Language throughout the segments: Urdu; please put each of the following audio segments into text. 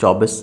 24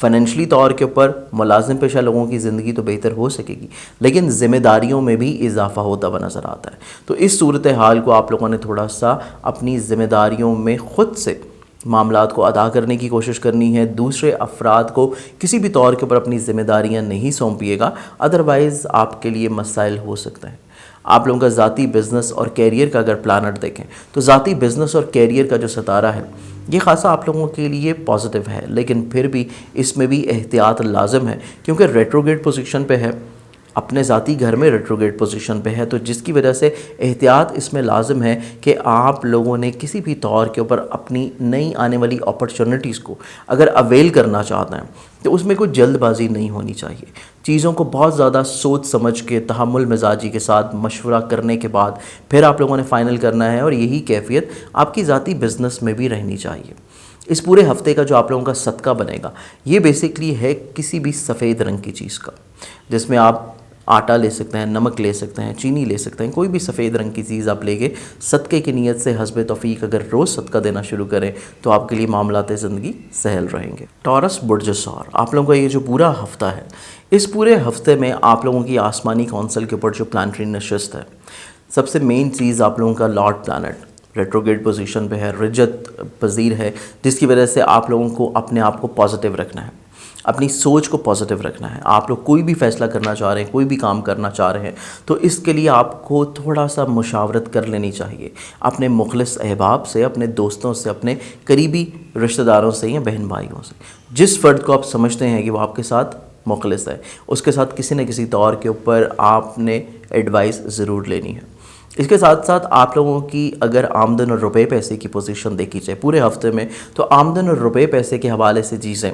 فائنینشلی طور کے اوپر ملازم پیشہ لوگوں کی زندگی تو بہتر ہو سکے گی، لیکن ذمہ داریوں میں بھی اضافہ ہوتا ہوا نظر آتا ہے۔ تو اس صورتحال کو آپ لوگوں نے تھوڑا سا اپنی ذمہ داریوں میں خود سے معاملات کو ادا کرنے کی کوشش کرنی ہے۔ دوسرے افراد کو کسی بھی طور کے اوپر اپنی ذمہ داریاں نہیں سونپیے گا، ادروائز آپ کے لیے مسائل ہو سکتے ہیں۔ آپ لوگوں کا ذاتی بزنس اور کیریئر کا اگر پلانر دیکھیں تو ذاتی بزنس اور کیریئر کا جو ستارہ ہے یہ خاصا آپ لوگوں کے لیے پازیٹیو ہے، لیکن پھر بھی اس میں بھی احتیاط لازم ہے، کیونکہ ریٹروگریڈ پوزیشن پہ ہے، اپنے ذاتی گھر میں ریٹروگریڈ پوزیشن پہ ہے، تو جس کی وجہ سے احتیاط اس میں لازم ہے کہ آپ لوگوں نے کسی بھی طور کے اوپر اپنی نئی آنے والی اپرچونٹیز کو اگر اویل کرنا چاہتے ہیں تو اس میں کوئی جلد بازی نہیں ہونی چاہیے۔ چیزوں کو بہت زیادہ سوچ سمجھ کے تحمل مزاجی کے ساتھ مشورہ کرنے کے بعد پھر آپ لوگوں نے فائنل کرنا ہے، اور یہی کیفیت آپ کی ذاتی بزنس میں بھی رہنی چاہیے۔ اس پورے ہفتے کا جو آپ لوگوں کا صدقہ بنے گا یہ بیسکلی ہے کسی بھی سفید رنگ کی چیز کا، جس میں آپ آٹا لے سکتے ہیں، نمک لے سکتے ہیں، چینی لے سکتے ہیں، کوئی بھی سفید رنگ کی چیز آپ لے کے صدقے کی نیت سے حسب توفیق اگر روز صدقہ دینا شروع کریں تو آپ کے لیے معاملات زندگی سہل رہیں گے۔ ٹورس برج ثور، آپ لوگوں کا یہ جو پورا ہفتہ ہے، اس پورے ہفتے میں آپ لوگوں کی آسمانی کونسل کے اوپر جو پلانٹری نشست ہے، سب سے مین چیز آپ لوگوں کا لارڈ پلانٹ ریٹروگریڈ پوزیشن پہ ہے، رجت پذیر ہے، جس کی وجہ سے آپ لوگوں کو اپنے آپ کو پازیٹیو رکھنا ہے، اپنی سوچ کو پازیٹیو رکھنا ہے۔ آپ لوگ کوئی بھی فیصلہ کرنا چاہ رہے ہیں، کوئی بھی کام کرنا چاہ رہے ہیں تو اس کے لیے آپ کو تھوڑا سا مشاورت کر لینی چاہیے اپنے مخلص احباب سے، اپنے دوستوں سے، اپنے قریبی رشتہ داروں سے یا بہن بھائیوں سے۔ جس فرد کو آپ سمجھتے ہیں کہ وہ آپ کے ساتھ مخلص ہے، اس کے ساتھ کسی نہ کسی طور کے اوپر آپ نے ایڈوائس ضرور لینی ہے۔ اس کے ساتھ ساتھ آپ لوگوں کی اگر آمدن اور روپے پیسے کی پوزیشن دیکھی جائے پورے ہفتے میں، تو آمدن اور روپے پیسے کے حوالے سے چیزیں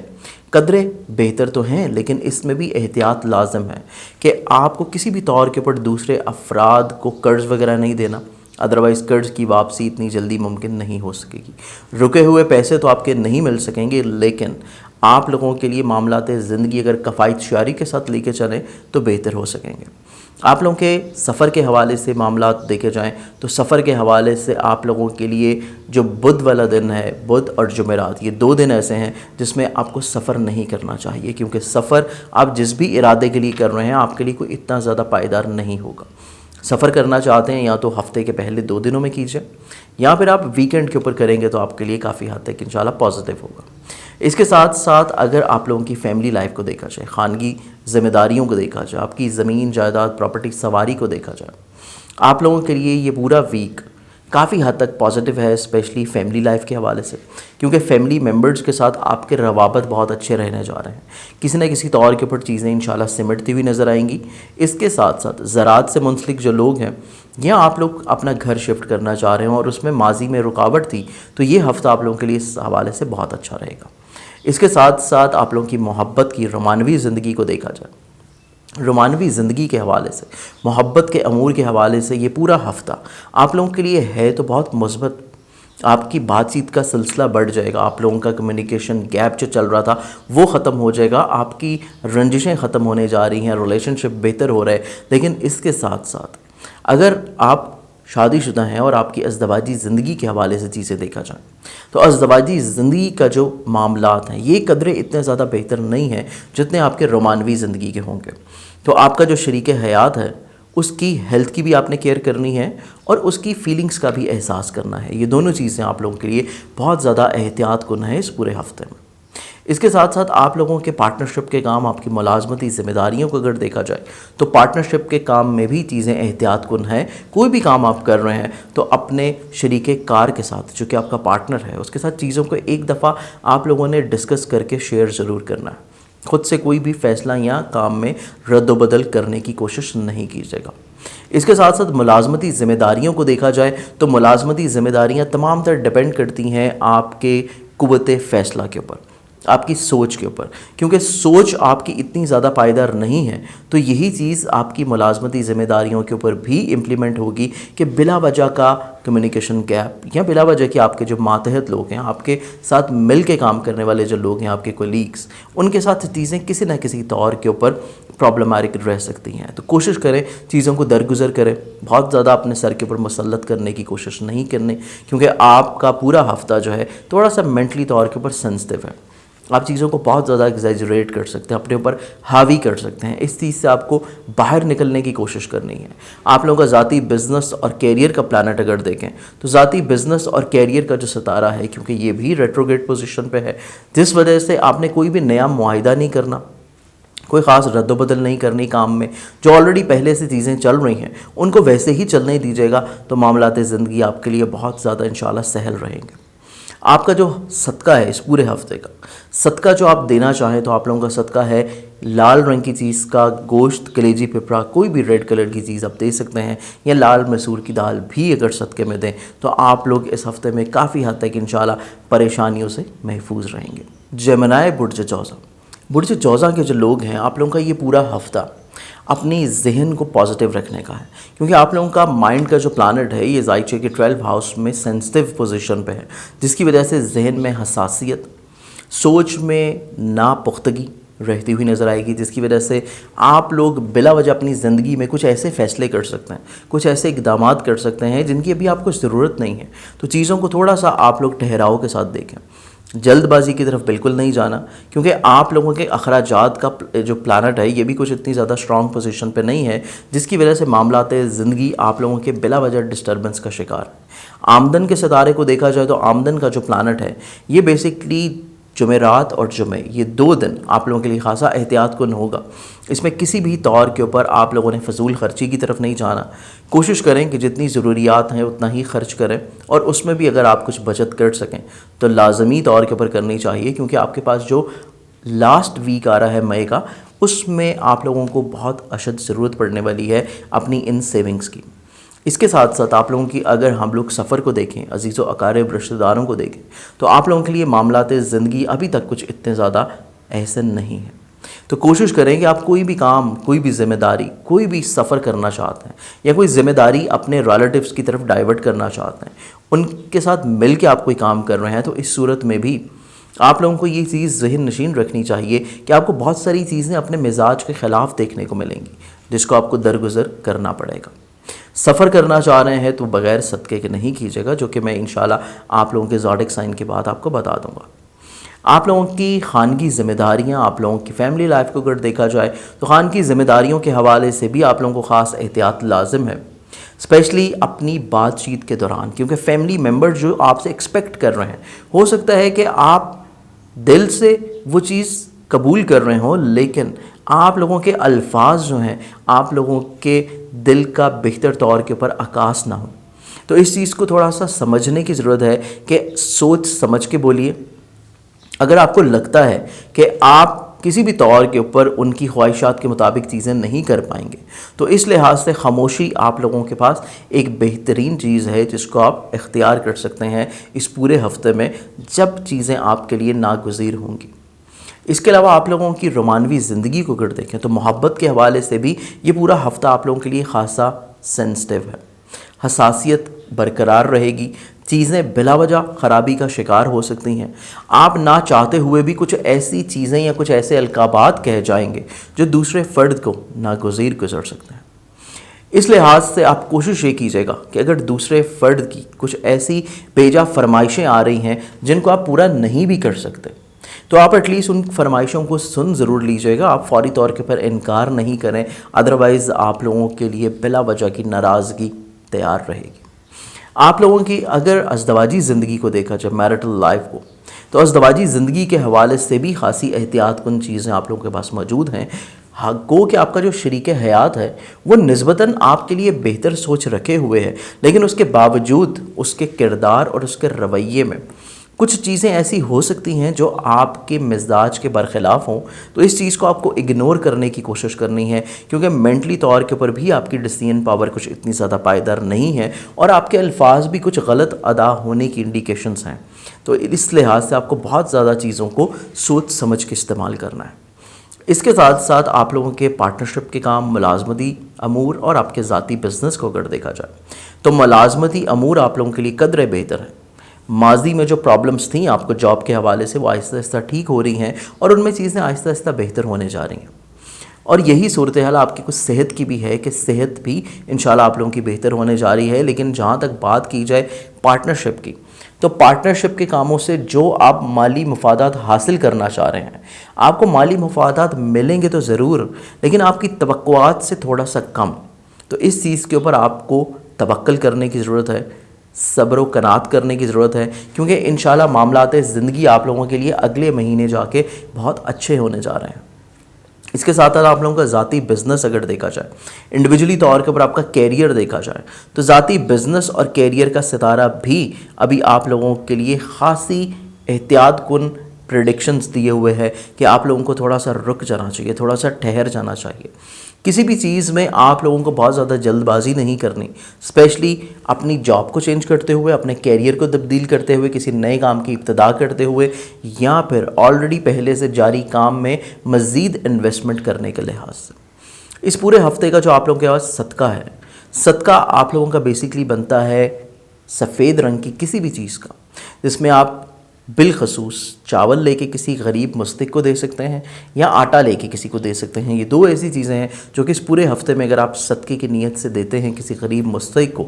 قدرے بہتر تو ہیں، لیکن اس میں بھی احتیاط لازم ہے کہ آپ کو کسی بھی طور کے اوپر دوسرے افراد کو قرض وغیرہ نہیں دینا، ادروائز قرض کی واپسی اتنی جلدی ممکن نہیں ہو سکے گی۔ رکے ہوئے پیسے تو آپ کے نہیں مل سکیں گے، لیکن آپ لوگوں کے لیے معاملات زندگی اگر کفایت شعاری کے ساتھ لے کے چلیں تو بہتر ہو سکیں گے۔ آپ لوگوں کے سفر کے حوالے سے معاملات دیکھے جائیں تو سفر کے حوالے سے آپ لوگوں کے لیے جو بدھ والا دن ہے، بدھ اور جمعرات، یہ 2 دن ایسے ہیں جس میں آپ کو سفر نہیں کرنا چاہیے، کیونکہ سفر آپ جس بھی ارادے کے لیے کر رہے ہیں آپ کے لیے کوئی اتنا زیادہ پائیدار نہیں ہوگا۔ سفر کرنا چاہتے ہیں یا تو ہفتے کے پہلے 2 دنوں میں کیجئے، یا پھر آپ ویکنڈ کے اوپر کریں گے تو آپ کے لیے کافی حد تک انشاءاللہ پازیٹیو ہوگا۔ اس کے ساتھ ساتھ اگر آپ لوگوں کی فیملی لائف کو دیکھا جائے، خانگی ذمہ داریوں کو دیکھا جائے، آپ کی زمین جائیداد پراپرٹی سواری کو دیکھا جائے، آپ لوگوں کے لیے یہ پورا ویک کافی حد تک پازیٹیو ہے، اسپیشلی فیملی لائف کے حوالے سے، کیونکہ فیملی ممبرز کے ساتھ آپ کے روابط بہت اچھے رہنے جا رہے ہیں، کسی نہ کسی طور کے اوپر چیزیں انشاءاللہ سمٹتی ہوئی نظر آئیں گی۔ اس کے ساتھ ساتھ زراعت سے منسلک جو لوگ ہیں یا آپ لوگ اپنا گھر شفٹ کرنا چاہ رہے ہیں اور اس میں ماضی میں رکاوٹ تھی، تو یہ ہفتہ آپ لوگوں کے لیے اس حوالے سے بہت اچھا رہے گا۔ اس کے ساتھ ساتھ آپ لوگوں کی محبت کی رومانوی زندگی کو دیکھا جائے، رومانوی زندگی کے حوالے سے، محبت کے امور کے حوالے سے یہ پورا ہفتہ آپ لوگوں کے لیے ہے تو بہت مثبت۔ آپ کی بات چیت کا سلسلہ بڑھ جائے گا، آپ لوگوں کا کمیونیکیشن گیپ جو چل رہا تھا وہ ختم ہو جائے گا، آپ کی رنجشیں ختم ہونے جا رہی ہیں، ریلیشن شپ بہتر ہو رہا ہے۔ لیکن اس کے ساتھ ساتھ اگر آپ شادی شدہ ہیں اور آپ کی ازدواجی زندگی کے حوالے سے چیزیں دیکھا جائیں تو ازدواجی زندگی کا جو معاملات ہیں یہ قدرے اتنے زیادہ بہتر نہیں ہیں جتنے آپ کے رومانوی زندگی کے ہوں گے۔ تو آپ کا جو شریک حیات ہے اس کی ہیلتھ کی بھی آپ نے کیئر کرنی ہے اور اس کی فیلنگز کا بھی احساس کرنا ہے۔ یہ دونوں چیزیں آپ لوگوں کے لیے بہت زیادہ احتیاط کن ہے اس پورے ہفتے میں۔ اس کے ساتھ ساتھ آپ لوگوں کے پارٹنرشپ کے کام، آپ کی ملازمتی ذمہ داریوں کو اگر دیکھا جائے تو پارٹنرشپ کے کام میں بھی چیزیں احتیاط کن ہیں۔ کوئی بھی کام آپ کر رہے ہیں تو اپنے شریک کار کے ساتھ جو کہ آپ کا پارٹنر ہے اس کے ساتھ چیزوں کو ایک دفعہ آپ لوگوں نے ڈسکس کر کے شیئر ضرور کرنا ہے۔ خود سے کوئی بھی فیصلہ یا کام میں رد و بدل کرنے کی کوشش نہیں کیجیے گا۔ اس کے ساتھ ساتھ ملازمتی ذمہ داریوں کو دیکھا جائے تو ملازمتی ذمہ داریاں تمام تر ڈیپینڈ کرتی ہیں آپ کے قوت فیصلہ کے اوپر، آپ کی سوچ کے اوپر، کیونکہ سوچ آپ کی اتنی زیادہ پائیدار نہیں ہے تو یہی چیز آپ کی ملازمتی ذمہ داریوں کے اوپر بھی امپلیمنٹ ہوگی کہ بلا وجہ کا کمیونیکیشن گیپ یا بلا وجہ کہ آپ کے جو ماتحت لوگ ہیں، آپ کے ساتھ مل کے کام کرنے والے جو لوگ ہیں، آپ کے کولیگز، ان کے ساتھ چیزیں کسی نہ کسی طور کے اوپر پرابلمٹک رہ سکتی ہیں۔ تو کوشش کریں چیزوں کو درگزر کریں، بہت زیادہ اپنے سر کے اوپر مسلط کرنے کی کوشش نہیں کرنی، کیونکہ آپ کا پورا ہفتہ جو ہے تھوڑا سا مینٹلی طور کے اوپر سینسٹیو ہے۔ آپ چیزوں کو بہت زیادہ ایگزیجریٹ کر سکتے ہیں، اپنے اوپر حاوی کر سکتے ہیں. اس چیز سے آپ کو باہر نکلنے کی کوشش کرنی ہے. آپ لوگوں کا ذاتی بزنس اور کیریئر کا پلانٹ اگر دیکھیں تو ذاتی بزنس اور کیریئر کا جو ستارہ ہے، کیونکہ یہ بھی ریٹروگریڈ پوزیشن پہ ہے، جس وجہ سے آپ نے کوئی بھی نیا معاہدہ نہیں کرنا، کوئی خاص رد و بدل نہیں کرنی کام میں. جو آلریڈی پہلے سے چیزیں چل رہی ہیں ان کو ویسے ہی چلنے دیجیے گا تو معاملات زندگی آپ کے لیے بہت زیادہ انشاءاللہ سہل رہیں گے. آپ کا جو صدقہ ہے اس پورے ہفتے کا صدقہ جو آپ دینا چاہیں تو آپ لوگوں کا صدقہ ہے لال رنگ کی چیز کا گوشت، کلیجی پپڑا، کوئی بھی ریڈ کلر کی چیز آپ دے سکتے ہیں، یا لال مسور کی دال بھی اگر صدقے میں دیں تو آپ لوگ اس ہفتے میں کافی حد تک انشاءاللہ پریشانیوں سے محفوظ رہیں گے. جیمنائے برج جوزہ، برج جوزہ کے جو لوگ ہیں آپ لوگوں کا یہ پورا ہفتہ اپنی ذہن کو پازیٹیو رکھنے کا ہے، کیونکہ آپ لوگوں کا مائنڈ کا جو پلانٹ ہے یہ زائچے کے 12 ہاؤس میں سینسٹیو پوزیشن پہ ہے، جس کی وجہ سے ذہن میں حساسیت، سوچ میں ناپختگی رہتی ہوئی نظر آئے گی، جس کی وجہ سے آپ لوگ بلا وجہ اپنی زندگی میں کچھ ایسے فیصلے کر سکتے ہیں، کچھ ایسے اقدامات کر سکتے ہیں جن کی ابھی آپ کو ضرورت نہیں ہے. تو چیزوں کو تھوڑا سا آپ لوگ ٹھہراؤ کے ساتھ دیکھیں، جلد بازی کی طرف بالکل نہیں جانا، کیونکہ آپ لوگوں کے اخراجات کا جو پلانٹ ہے یہ بھی کچھ اتنی زیادہ اسٹرانگ پوزیشن پہ نہیں ہے، جس کی وجہ سے معاملات زندگی آپ لوگوں کے بلا وجہ ڈسٹربنس کا شکار ہے. آمدن کے ستارے کو دیکھا جائے تو آمدن کا جو پلانٹ ہے یہ بیسکلی جمعرات اور جمعے، یہ 2 دن آپ لوگوں کے لیے خاصا احتیاط کن ہوگا. اس میں کسی بھی طور کے اوپر آپ لوگوں نے فضول خرچی کی طرف نہیں جانا. کوشش کریں کہ جتنی ضروریات ہیں اتنا ہی خرچ کریں، اور اس میں بھی اگر آپ کچھ بچت کر سکیں تو لازمی طور کے اوپر کرنی چاہیے، کیونکہ آپ کے پاس جو لاسٹ ویک آ رہا ہے مئی کا اس میں آپ لوگوں کو بہت اشد ضرورت پڑنے والی ہے اپنی ان سیونگز کی. اس کے ساتھ ساتھ آپ لوگوں کی اگر ہم لوگ سفر کو دیکھیں، عزیز و اقارب رشتہ داروں کو دیکھیں، تو آپ لوگوں کے لیے معاملات زندگی ابھی تک کچھ اتنے زیادہ احسن نہیں ہیں. تو کوشش کریں کہ آپ کوئی بھی کام، کوئی بھی ذمہ داری، کوئی بھی سفر کرنا چاہتے ہیں یا کوئی ذمہ داری اپنے ریلیٹیوز کی طرف ڈائیورٹ کرنا چاہتے ہیں، ان کے ساتھ مل کے آپ کوئی کام کر رہے ہیں، تو اس صورت میں بھی آپ لوگوں کو یہ چیز ذہن نشین رکھنی چاہیے کہ آپ کو بہت ساری چیزیں اپنے مزاج کے خلاف دیکھنے کو ملیں گی، جس کو آپ کو درگزر کرنا پڑے گا. سفر کرنا چاہ رہے ہیں تو بغیر صدقے کے نہیں کیجیے گا، جو کہ میں انشاءاللہ آپ لوگوں کے زوڈک سائن کے بعد آپ کو بتا دوں گا. آپ لوگوں کی خانگی ذمہ داریاں، آپ لوگوں کی فیملی لائف کو اگر دیکھا جائے تو خانگی ذمہ داریوں کے حوالے سے بھی آپ لوگوں کو خاص احتیاط لازم ہے، اسپیشلی اپنی بات چیت کے دوران، کیونکہ فیملی ممبر جو آپ سے ایکسپیکٹ کر رہے ہیں، ہو سکتا ہے کہ آپ دل سے وہ چیز قبول کر رہے ہوں، لیکن آپ لوگوں کے الفاظ جو ہیں آپ لوگوں کے دل کا بہتر طور کے اوپر عکاس نہ ہوں. تو اس چیز کو تھوڑا سا سمجھنے کی ضرورت ہے کہ سوچ سمجھ کے بولیے. اگر آپ کو لگتا ہے کہ آپ کسی بھی طور کے اوپر ان کی خواہشات کے مطابق چیزیں نہیں کر پائیں گے تو اس لحاظ سے خاموشی آپ لوگوں کے پاس ایک بہترین چیز ہے جس کو آپ اختیار کر سکتے ہیں اس پورے ہفتے میں، جب چیزیں آپ کے لیے ناگزیر ہوں گی. اس کے علاوہ آپ لوگوں کی رومانوی زندگی کو اگر دیکھیں تو محبت کے حوالے سے بھی یہ پورا ہفتہ آپ لوگوں کے لیے خاصا سینسٹیو ہے. حساسیت برقرار رہے گی، چیزیں بلا وجہ خرابی کا شکار ہو سکتی ہیں. آپ نہ چاہتے ہوئے بھی کچھ ایسی چیزیں یا کچھ ایسے القابات کہہ جائیں گے جو دوسرے فرد کو ناگزیر گزر سکتے ہیں. اس لحاظ سے آپ کوشش یہ کیجیے گا کہ اگر دوسرے فرد کی کچھ ایسی بیجا فرمائشیں آ رہی ہیں جن کو آپ پورا نہیں بھی کر سکتے تو آپ ایٹ لیسٹ ان فرمائشوں کو سن ضرور لیجیے گا. آپ فوری طور کے پر انکار نہیں کریں، ادروائز آپ لوگوں کے لیے بلا وجہ کی ناراضگی تیار رہے گی. آپ لوگوں کی اگر ازدواجی زندگی کو دیکھا جائے، میرٹل لائف کو، تو ازدواجی زندگی کے حوالے سے بھی خاصی احتیاط کن چیزیں آپ لوگوں کے پاس موجود ہیں. گو کہ آپ کا جو شریک حیات ہے وہ نسبتاً آپ کے لیے بہتر سوچ رکھے ہوئے ہے، لیکن اس کے باوجود اس کے کردار اور اس کے رویے میں کچھ چیزیں ایسی ہو سکتی ہیں جو آپ کے مزاج کے برخلاف ہوں. تو اس چیز کو آپ کو اگنور کرنے کی کوشش کرنی ہے، کیونکہ مینٹلی طور کے اوپر بھی آپ کی ڈیسیژن پاور کچھ اتنی زیادہ پائیدار نہیں ہے اور آپ کے الفاظ بھی کچھ غلط ادا ہونے کی انڈیکیشنز ہیں. تو اس لحاظ سے آپ کو بہت زیادہ چیزوں کو سوچ سمجھ کے استعمال کرنا ہے. اس کے ساتھ ساتھ آپ لوگوں کے پارٹنرشپ کے کام، ملازمتی امور اور آپ کے ذاتی بزنس کو اگر دیکھا جائے تو ملازمتی امور آپ لوگوں کے لیے قدرے بہتر ہے. ماضی میں جو پرابلمز تھیں آپ کو جاب کے حوالے سے وہ آہستہ آہستہ ٹھیک ہو رہی ہیں اور ان میں چیزیں آہستہ آہستہ بہتر ہونے جا رہی ہیں. اور یہی صورتحال آپ کی کچھ صحت کی بھی ہے کہ صحت بھی انشاءاللہ آپ لوگوں کی بہتر ہونے جا رہی ہے. لیکن جہاں تک بات کی جائے پارٹنرشپ کی تو پارٹنرشپ کے کاموں سے جو آپ مالی مفادات حاصل کرنا چاہ رہے ہیں، آپ کو مالی مفادات ملیں گے تو ضرور، لیکن آپ کی توقعات سے تھوڑا سا کم. تو اس چیز کے اوپر آپ کو توکل کرنے کی ضرورت ہے، صبر و قناعت کرنے کی ضرورت ہے، کیونکہ انشاءاللہ معاملات زندگی آپ لوگوں کے لیے اگلے مہینے جا کے بہت اچھے ہونے جا رہے ہیں. اس کے ساتھ ساتھ آپ لوگوں کا ذاتی بزنس اگر دیکھا جائے، انڈیویجولی طور کے اوپر آپ کا کیریئر دیکھا جائے، تو ذاتی بزنس اور کیریئر کا ستارہ بھی ابھی آپ لوگوں کے لیے خاصی احتیاط کن پریڈکشنز دیے ہوئے ہے کہ آپ لوگوں کو تھوڑا سا رک جانا چاہیے، تھوڑا سا ٹھہر جانا چاہیے. کسی بھی چیز میں آپ لوگوں کو بہت زیادہ جلد بازی نہیں کرنی، اسپیشلی اپنی جاب کو چینج کرتے ہوئے، اپنے کیریئر کو تبدیل کرتے ہوئے، کسی نئے کام کی ابتدا کرتے ہوئے، یا پھر آلریڈی پہلے سے جاری کام میں مزید انویسٹمنٹ کرنے کے لحاظ سے. اس پورے ہفتے کا جو آپ لوگوں کے پاس صدقہ ہے، صدقہ آپ لوگوں کا بیسکلی بنتا ہے سفید رنگ کی کسی بھی چیز کا، جس میں آپ بالخصوص چاول لے کے کسی غریب مستحق کو دے سکتے ہیں یا آٹا لے کے کسی کو دے سکتے ہیں. یہ دو ایسی چیزیں ہیں جو کہ اس پورے ہفتے میں اگر آپ صدقے کی نیت سے دیتے ہیں کسی غریب مستحق کو،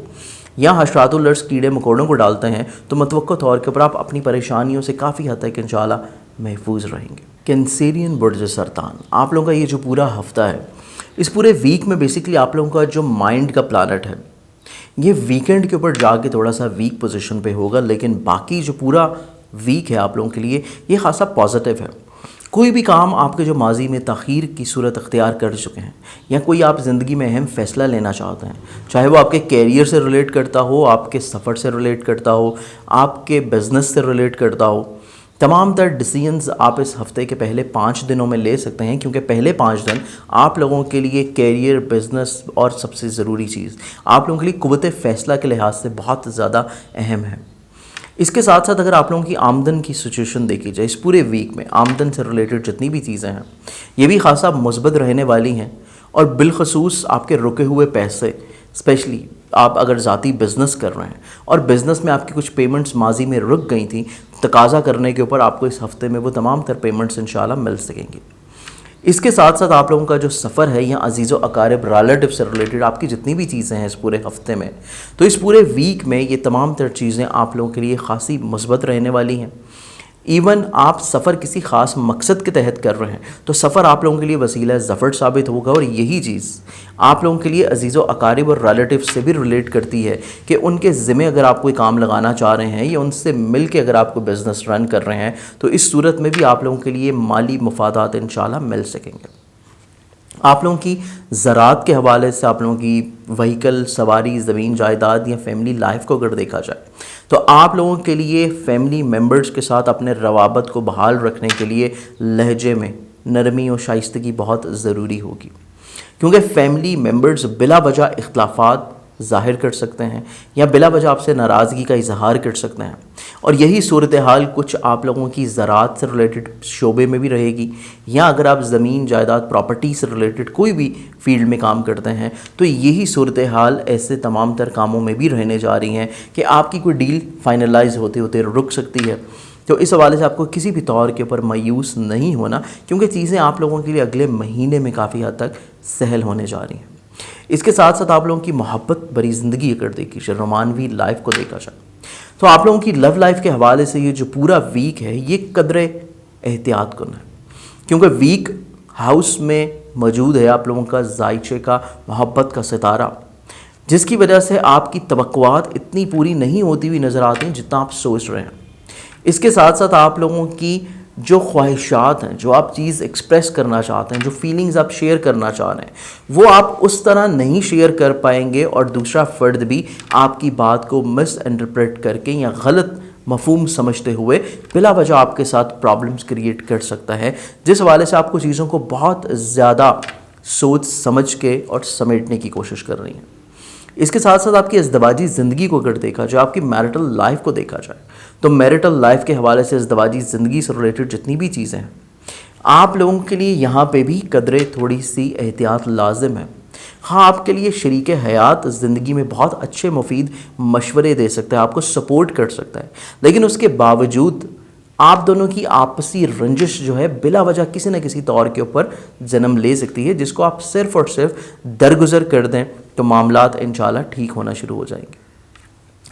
یا حشرات الارض کیڑے مکوڑوں کو ڈالتے ہیں، تو متوقع طور کے اوپر آپ اپنی پریشانیوں سے کافی حد تک انشاءاللہ محفوظ رہیں گے. کینسیرین برج سرطان، آپ لوگوں کا یہ جو پورا ہفتہ ہے، اس پورے ویک میں بیسکلی آپ لوگوں کا جو مائنڈ کا پلانٹ ہے، یہ ویکینڈ کے اوپر جا کے تھوڑا سا ویک پوزیشن پہ ہوگا، لیکن باقی جو پورا ویک ہے آپ لوگوں کے لیے یہ خاصا پازیٹیو ہے. کوئی بھی کام آپ کے جو ماضی میں تاخیر کی صورت اختیار کر چکے ہیں، یا کوئی آپ زندگی میں اہم فیصلہ لینا چاہتے ہیں، چاہے وہ آپ کے کیریئر سے ریلیٹ کرتا ہو، آپ کے سفر سے ریلیٹ کرتا ہو، آپ کے بزنس سے ریلیٹ کرتا ہو، تمام تر ڈیسیژنز آپ اس ہفتے کے پہلے 5 دنوں میں لے سکتے ہیں، کیونکہ پہلے 5 دن آپ لوگوں کے لیے کیریئر، بزنس اور سب سے ضروری چیز آپ لوگوں کے لیے قوت فیصلہ کے لحاظ سے بہت زیادہ اہم ہے. اس کے ساتھ ساتھ اگر آپ لوگوں کی آمدن کی سچویشن دیکھی جائے، اس پورے ویک میں آمدن سے ریلیٹڈ جتنی بھی چیزیں ہیں یہ بھی خاصا مثبت رہنے والی ہیں، اور بالخصوص آپ کے رکے ہوئے پیسے، اسپیشلی آپ اگر ذاتی بزنس کر رہے ہیں اور بزنس میں آپ کی کچھ پیمنٹس ماضی میں رک گئی تھیں، تقاضا کرنے کے اوپر آپ کو اس ہفتے میں وہ تمام تر پیمنٹس انشاءاللہ مل سکیں گی. اس کے ساتھ ساتھ آپ لوگوں کا جو سفر ہے یا عزیز و اقارب ریلیٹیو سے ریلیٹڈ آپ کی جتنی بھی چیزیں ہیں اس پورے ہفتے میں، تو اس پورے ویک میں یہ تمام تر چیزیں آپ لوگوں کے لیے خاصی مثبت رہنے والی ہیں. ایون آپ سفر کسی خاص مقصد کے تحت کر رہے ہیں تو سفر آپ لوگوں کے لیے وسیلہ ظفر ثابت ہوگا، اور یہی چیز آپ لوگوں کے لیے عزیز و اقارب اور ریلیٹیو سے بھی ریلیٹ کرتی ہے کہ ان کے ذمہ اگر آپ کوئی کام لگانا چاہ رہے ہیں یا ان سے مل کے اگر آپ کو بزنس رن کر رہے ہیں، تو اس صورت میں بھی آپ لوگوں کے لیے مالی مفادات انشاءاللہ مل سکیں گے. آپ لوگوں کی زراعت کے حوالے سے آپ لوگوں کی وہیکل، سواری، زمین جائیداد یا فیملی لائف کو اگر دیکھا جائے تو آپ لوگوں کے لیے فیملی ممبرز کے ساتھ اپنے روابط کو بحال رکھنے کے لیے لہجے میں نرمی و شائستگی بہت ضروری ہوگی، کیونکہ فیملی ممبرز بلا وجہ اختلافات ظاہر کر سکتے ہیں یا بلا وجہ آپ سے ناراضگی کا اظہار کر سکتے ہیں، اور یہی صورتحال کچھ آپ لوگوں کی زراعت سے ریلیٹڈ شعبے میں بھی رہے گی، یا اگر آپ زمین جائیداد پراپرٹی سے ریلیٹڈ کوئی بھی فیلڈ میں کام کرتے ہیں تو یہی صورتحال ایسے تمام تر کاموں میں بھی رہنے جا رہی ہیں کہ آپ کی کوئی ڈیل فائنلائز ہوتے ہوتے رک سکتی ہے. تو اس حوالے سے آپ کو کسی بھی طور کے اوپر مایوس نہیں ہونا، کیونکہ چیزیں آپ لوگوں کے لیے اگلے مہینے میں کافی حد تک سہل ہونے جا رہی ہیں. اس کے ساتھ ساتھ آپ لوگوں کی محبت بری زندگی اگر دیکھی جائے، رومانوی لائف کو دیکھا جائے، تو آپ لوگوں کی لو لائف کے حوالے سے یہ جو پورا ویک ہے یہ قدر احتیاط کن ہے، کیونکہ ویک ہاؤس میں موجود ہے آپ لوگوں کا ذائچے کا محبت کا ستارہ، جس کی وجہ سے آپ کی توقعات اتنی پوری نہیں ہوتی ہوئی نظر آتی ہیں جتنا آپ سوچ رہے ہیں. اس کے ساتھ ساتھ آپ لوگوں کی جو خواہشات ہیں، جو آپ چیز ایکسپریس کرنا چاہتے ہیں، جو فیلنگز آپ شیئر کرنا چاہ رہے ہیں، وہ آپ اس طرح نہیں شیئر کر پائیں گے، اور دوسرا فرد بھی آپ کی بات کو مس انٹرپریٹ کر کے یا غلط مفہوم سمجھتے ہوئے بلا وجہ آپ کے ساتھ پرابلمز کریٹ کر سکتا ہے، جس حوالے سے آپ کو چیزوں کو بہت زیادہ سوچ سمجھ کے اور سمیٹنے کی کوشش کر رہی ہیں. اس کے ساتھ ساتھ آپ کی ازدواجی زندگی کو اگر دیکھا جائے، آپ کی میرٹل لائف کو دیکھا جائے، تو میرٹل لائف کے حوالے سے ازدواجی زندگی سے ریلیٹڈ جتنی بھی چیزیں ہیں آپ لوگوں کے لیے یہاں پہ بھی قدرے تھوڑی سی احتیاط لازم ہے. ہاں، آپ کے لیے شریک حیات زندگی میں بہت اچھے مفید مشورے دے سکتا ہے، آپ کو سپورٹ کر سکتا ہے، لیکن اس کے باوجود آپ دونوں کی آپسی رنجش جو ہے بلا وجہ کسی نہ کسی طور کے اوپر جنم لے سکتی ہے، جس کو آپ صرف اور صرف درگزر کر دیں تو معاملات انشاءاللہ ٹھیک ہونا شروع ہو جائیں گے.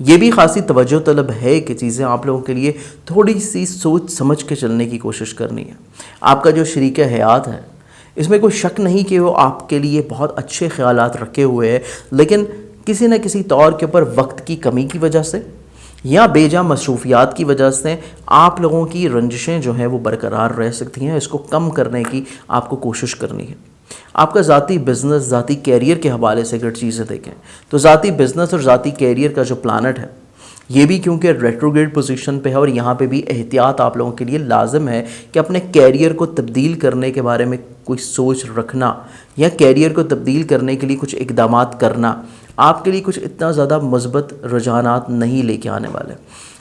یہ بھی خاصی توجہ طلب ہے کہ چیزیں آپ لوگوں کے لیے تھوڑی سی سوچ سمجھ کے چلنے کی کوشش کرنی ہے. آپ کا جو شریک حیات ہے اس میں کوئی شک نہیں کہ وہ آپ کے لیے بہت اچھے خیالات رکھے ہوئے ہیں، لیکن کسی نہ کسی طور کے اوپر وقت کی کمی کی وجہ سے یا بے جا مصروفیات کی وجہ سے آپ لوگوں کی رنجشیں جو ہیں وہ برقرار رہ سکتی ہیں. اس کو کم کرنے کی آپ کو کوشش کرنی ہے. آپ کا ذاتی بزنس، ذاتی کیریئر کے حوالے سے اگر چیزیں دیکھیں تو ذاتی بزنس اور ذاتی کیریئر کا جو پلانٹ ہے یہ بھی کیونکہ ریٹروگریڈ پوزیشن پہ ہے، اور یہاں پہ بھی احتیاط آپ لوگوں کے لیے لازم ہے کہ اپنے کیریئر کو تبدیل کرنے کے بارے میں کوئی سوچ رکھنا یا کیریئر کو تبدیل کرنے کے لیے کچھ اقدامات کرنا آپ کے لیے کچھ اتنا زیادہ مثبت رجحانات نہیں لے کے آنے والے.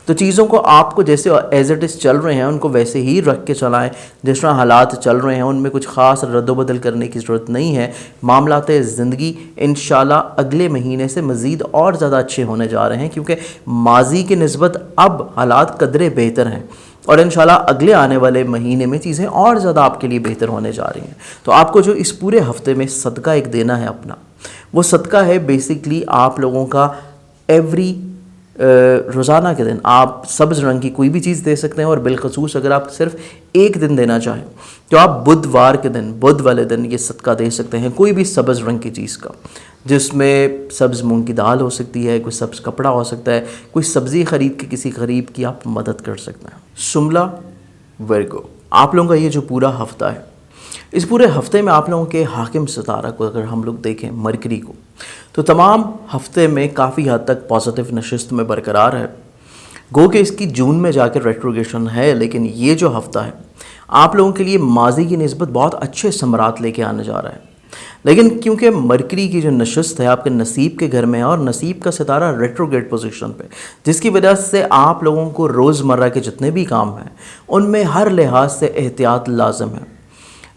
تو چیزوں کو آپ کو جیسے ایز اٹ از چل رہے ہیں ان کو ویسے ہی رکھ کے چلائیں. جس طرح حالات چل رہے ہیں ان میں کچھ خاص رد و بدل کرنے کی ضرورت نہیں ہے. معاملات زندگی انشاءاللہ اگلے مہینے سے مزید اور زیادہ اچھے ہونے جا رہے ہیں، کیونکہ ماضی کی نسبت اب حالات قدرے بہتر ہیں، اور انشاءاللہ اگلے آنے والے مہینے میں چیزیں اور زیادہ آپ کے لیے بہتر ہونے جا رہی ہیں. تو آپ کو جو اس پورے ہفتے میں صدقہ ایک دینا ہے اپنا، وہ صدقہ ہے بیسکلی آپ لوگوں کا ایوری روزانہ کے دن آپ سبز رنگ کی کوئی بھی چیز دے سکتے ہیں، اور بالخصوص اگر آپ صرف ایک دن دینا چاہیں تو آپ بدھوار کے دن، بدھ والے دن یہ صدقہ دے سکتے ہیں کوئی بھی سبز رنگ کی چیز کا، جس میں سبز مونگ کی دال ہو سکتی ہے، کوئی سبز کپڑا ہو سکتا ہے، کوئی سبزی خرید کے کسی غریب کی آپ مدد کر سکتے ہیں. شملہ ورگو، آپ لوگوں کا یہ جو پورا ہفتہ ہے، اس پورے ہفتے میں آپ لوگوں کے حاکم ستارہ کو اگر ہم لوگ دیکھیں مرکری کو، تو تمام ہفتے میں کافی حد تک پازیٹیو نشست میں برقرار ہے. گو کہ اس کی جون میں جا کے ریٹروگریشن ہے، لیکن یہ جو ہفتہ ہے آپ لوگوں کے لیے ماضی کی نسبت بہت اچھے ثمرات لے کے آنے جا رہا ہے. لیکن کیونکہ مرکری کی جو نشست ہے آپ کے نصیب کے گھر میں ہے، اور نصیب کا ستارہ ریٹروگریڈ پوزیشن پہ، جس کی وجہ سے آپ لوگوں کو روزمرہ کے جتنے بھی کام ہیں ان میں ہر لحاظ سے احتیاط لازم ہے.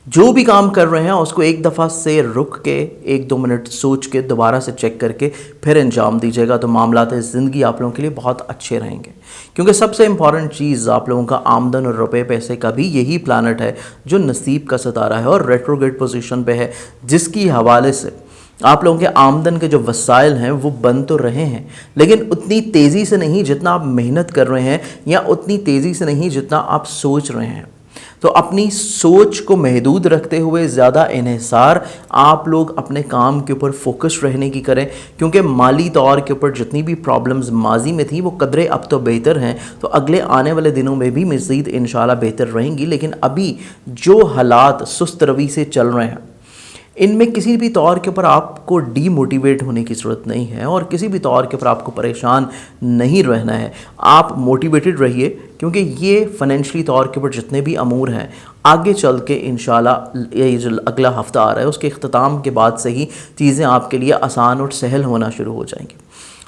جو بھی کام کر رہے ہیں اس کو ایک دفعہ سے رک کے 1-2 منٹ سوچ کے دوبارہ سے چیک کر کے پھر انجام دیجیے گا، تو معاملات زندگی آپ لوگوں کے لیے بہت اچھے رہیں گے. کیونکہ سب سے امپورٹنٹ چیز آپ لوگوں کا آمدن اور روپے پیسے کا بھی یہی پلانٹ ہے جو نصیب کا ستارہ ہے اور ریٹروگریڈ پوزیشن پہ ہے، جس کی حوالے سے آپ لوگوں کے آمدن کے جو وسائل ہیں وہ بن تو رہے ہیں، لیکن اتنی تیزی سے نہیں جتنا آپ محنت کر رہے ہیں، یا اتنی تیزی سے نہیں جتنا آپ سوچ رہے ہیں. تو اپنی سوچ کو محدود رکھتے ہوئے زیادہ انحصار آپ لوگ اپنے کام کے اوپر فوکس رہنے کی کریں، کیونکہ مالی طور کے اوپر جتنی بھی پرابلمز ماضی میں تھیں وہ قدرے اب تو بہتر ہیں، تو اگلے آنے والے دنوں میں بھی مزید انشاءاللہ بہتر رہیں گی. لیکن ابھی جو حالات سست روی سے چل رہے ہیں ان میں کسی بھی طور کے اوپر آپ کو ڈی موٹیویٹ ہونے کی ضرورت نہیں ہے، اور کسی بھی طور کے اوپر آپ کو پریشان نہیں رہنا ہے. آپ موٹیویٹڈ رہیے، کیونکہ یہ فائنینشلی طور کے اوپر جتنے بھی امور ہیں آگے چل کے انشاءاللہ یہ جو اگلا ہفتہ آ رہا ہے اس کے اختتام کے بعد سے ہی چیزیں آپ کے لیے آسان اور سہل ہونا شروع ہو جائیں گی.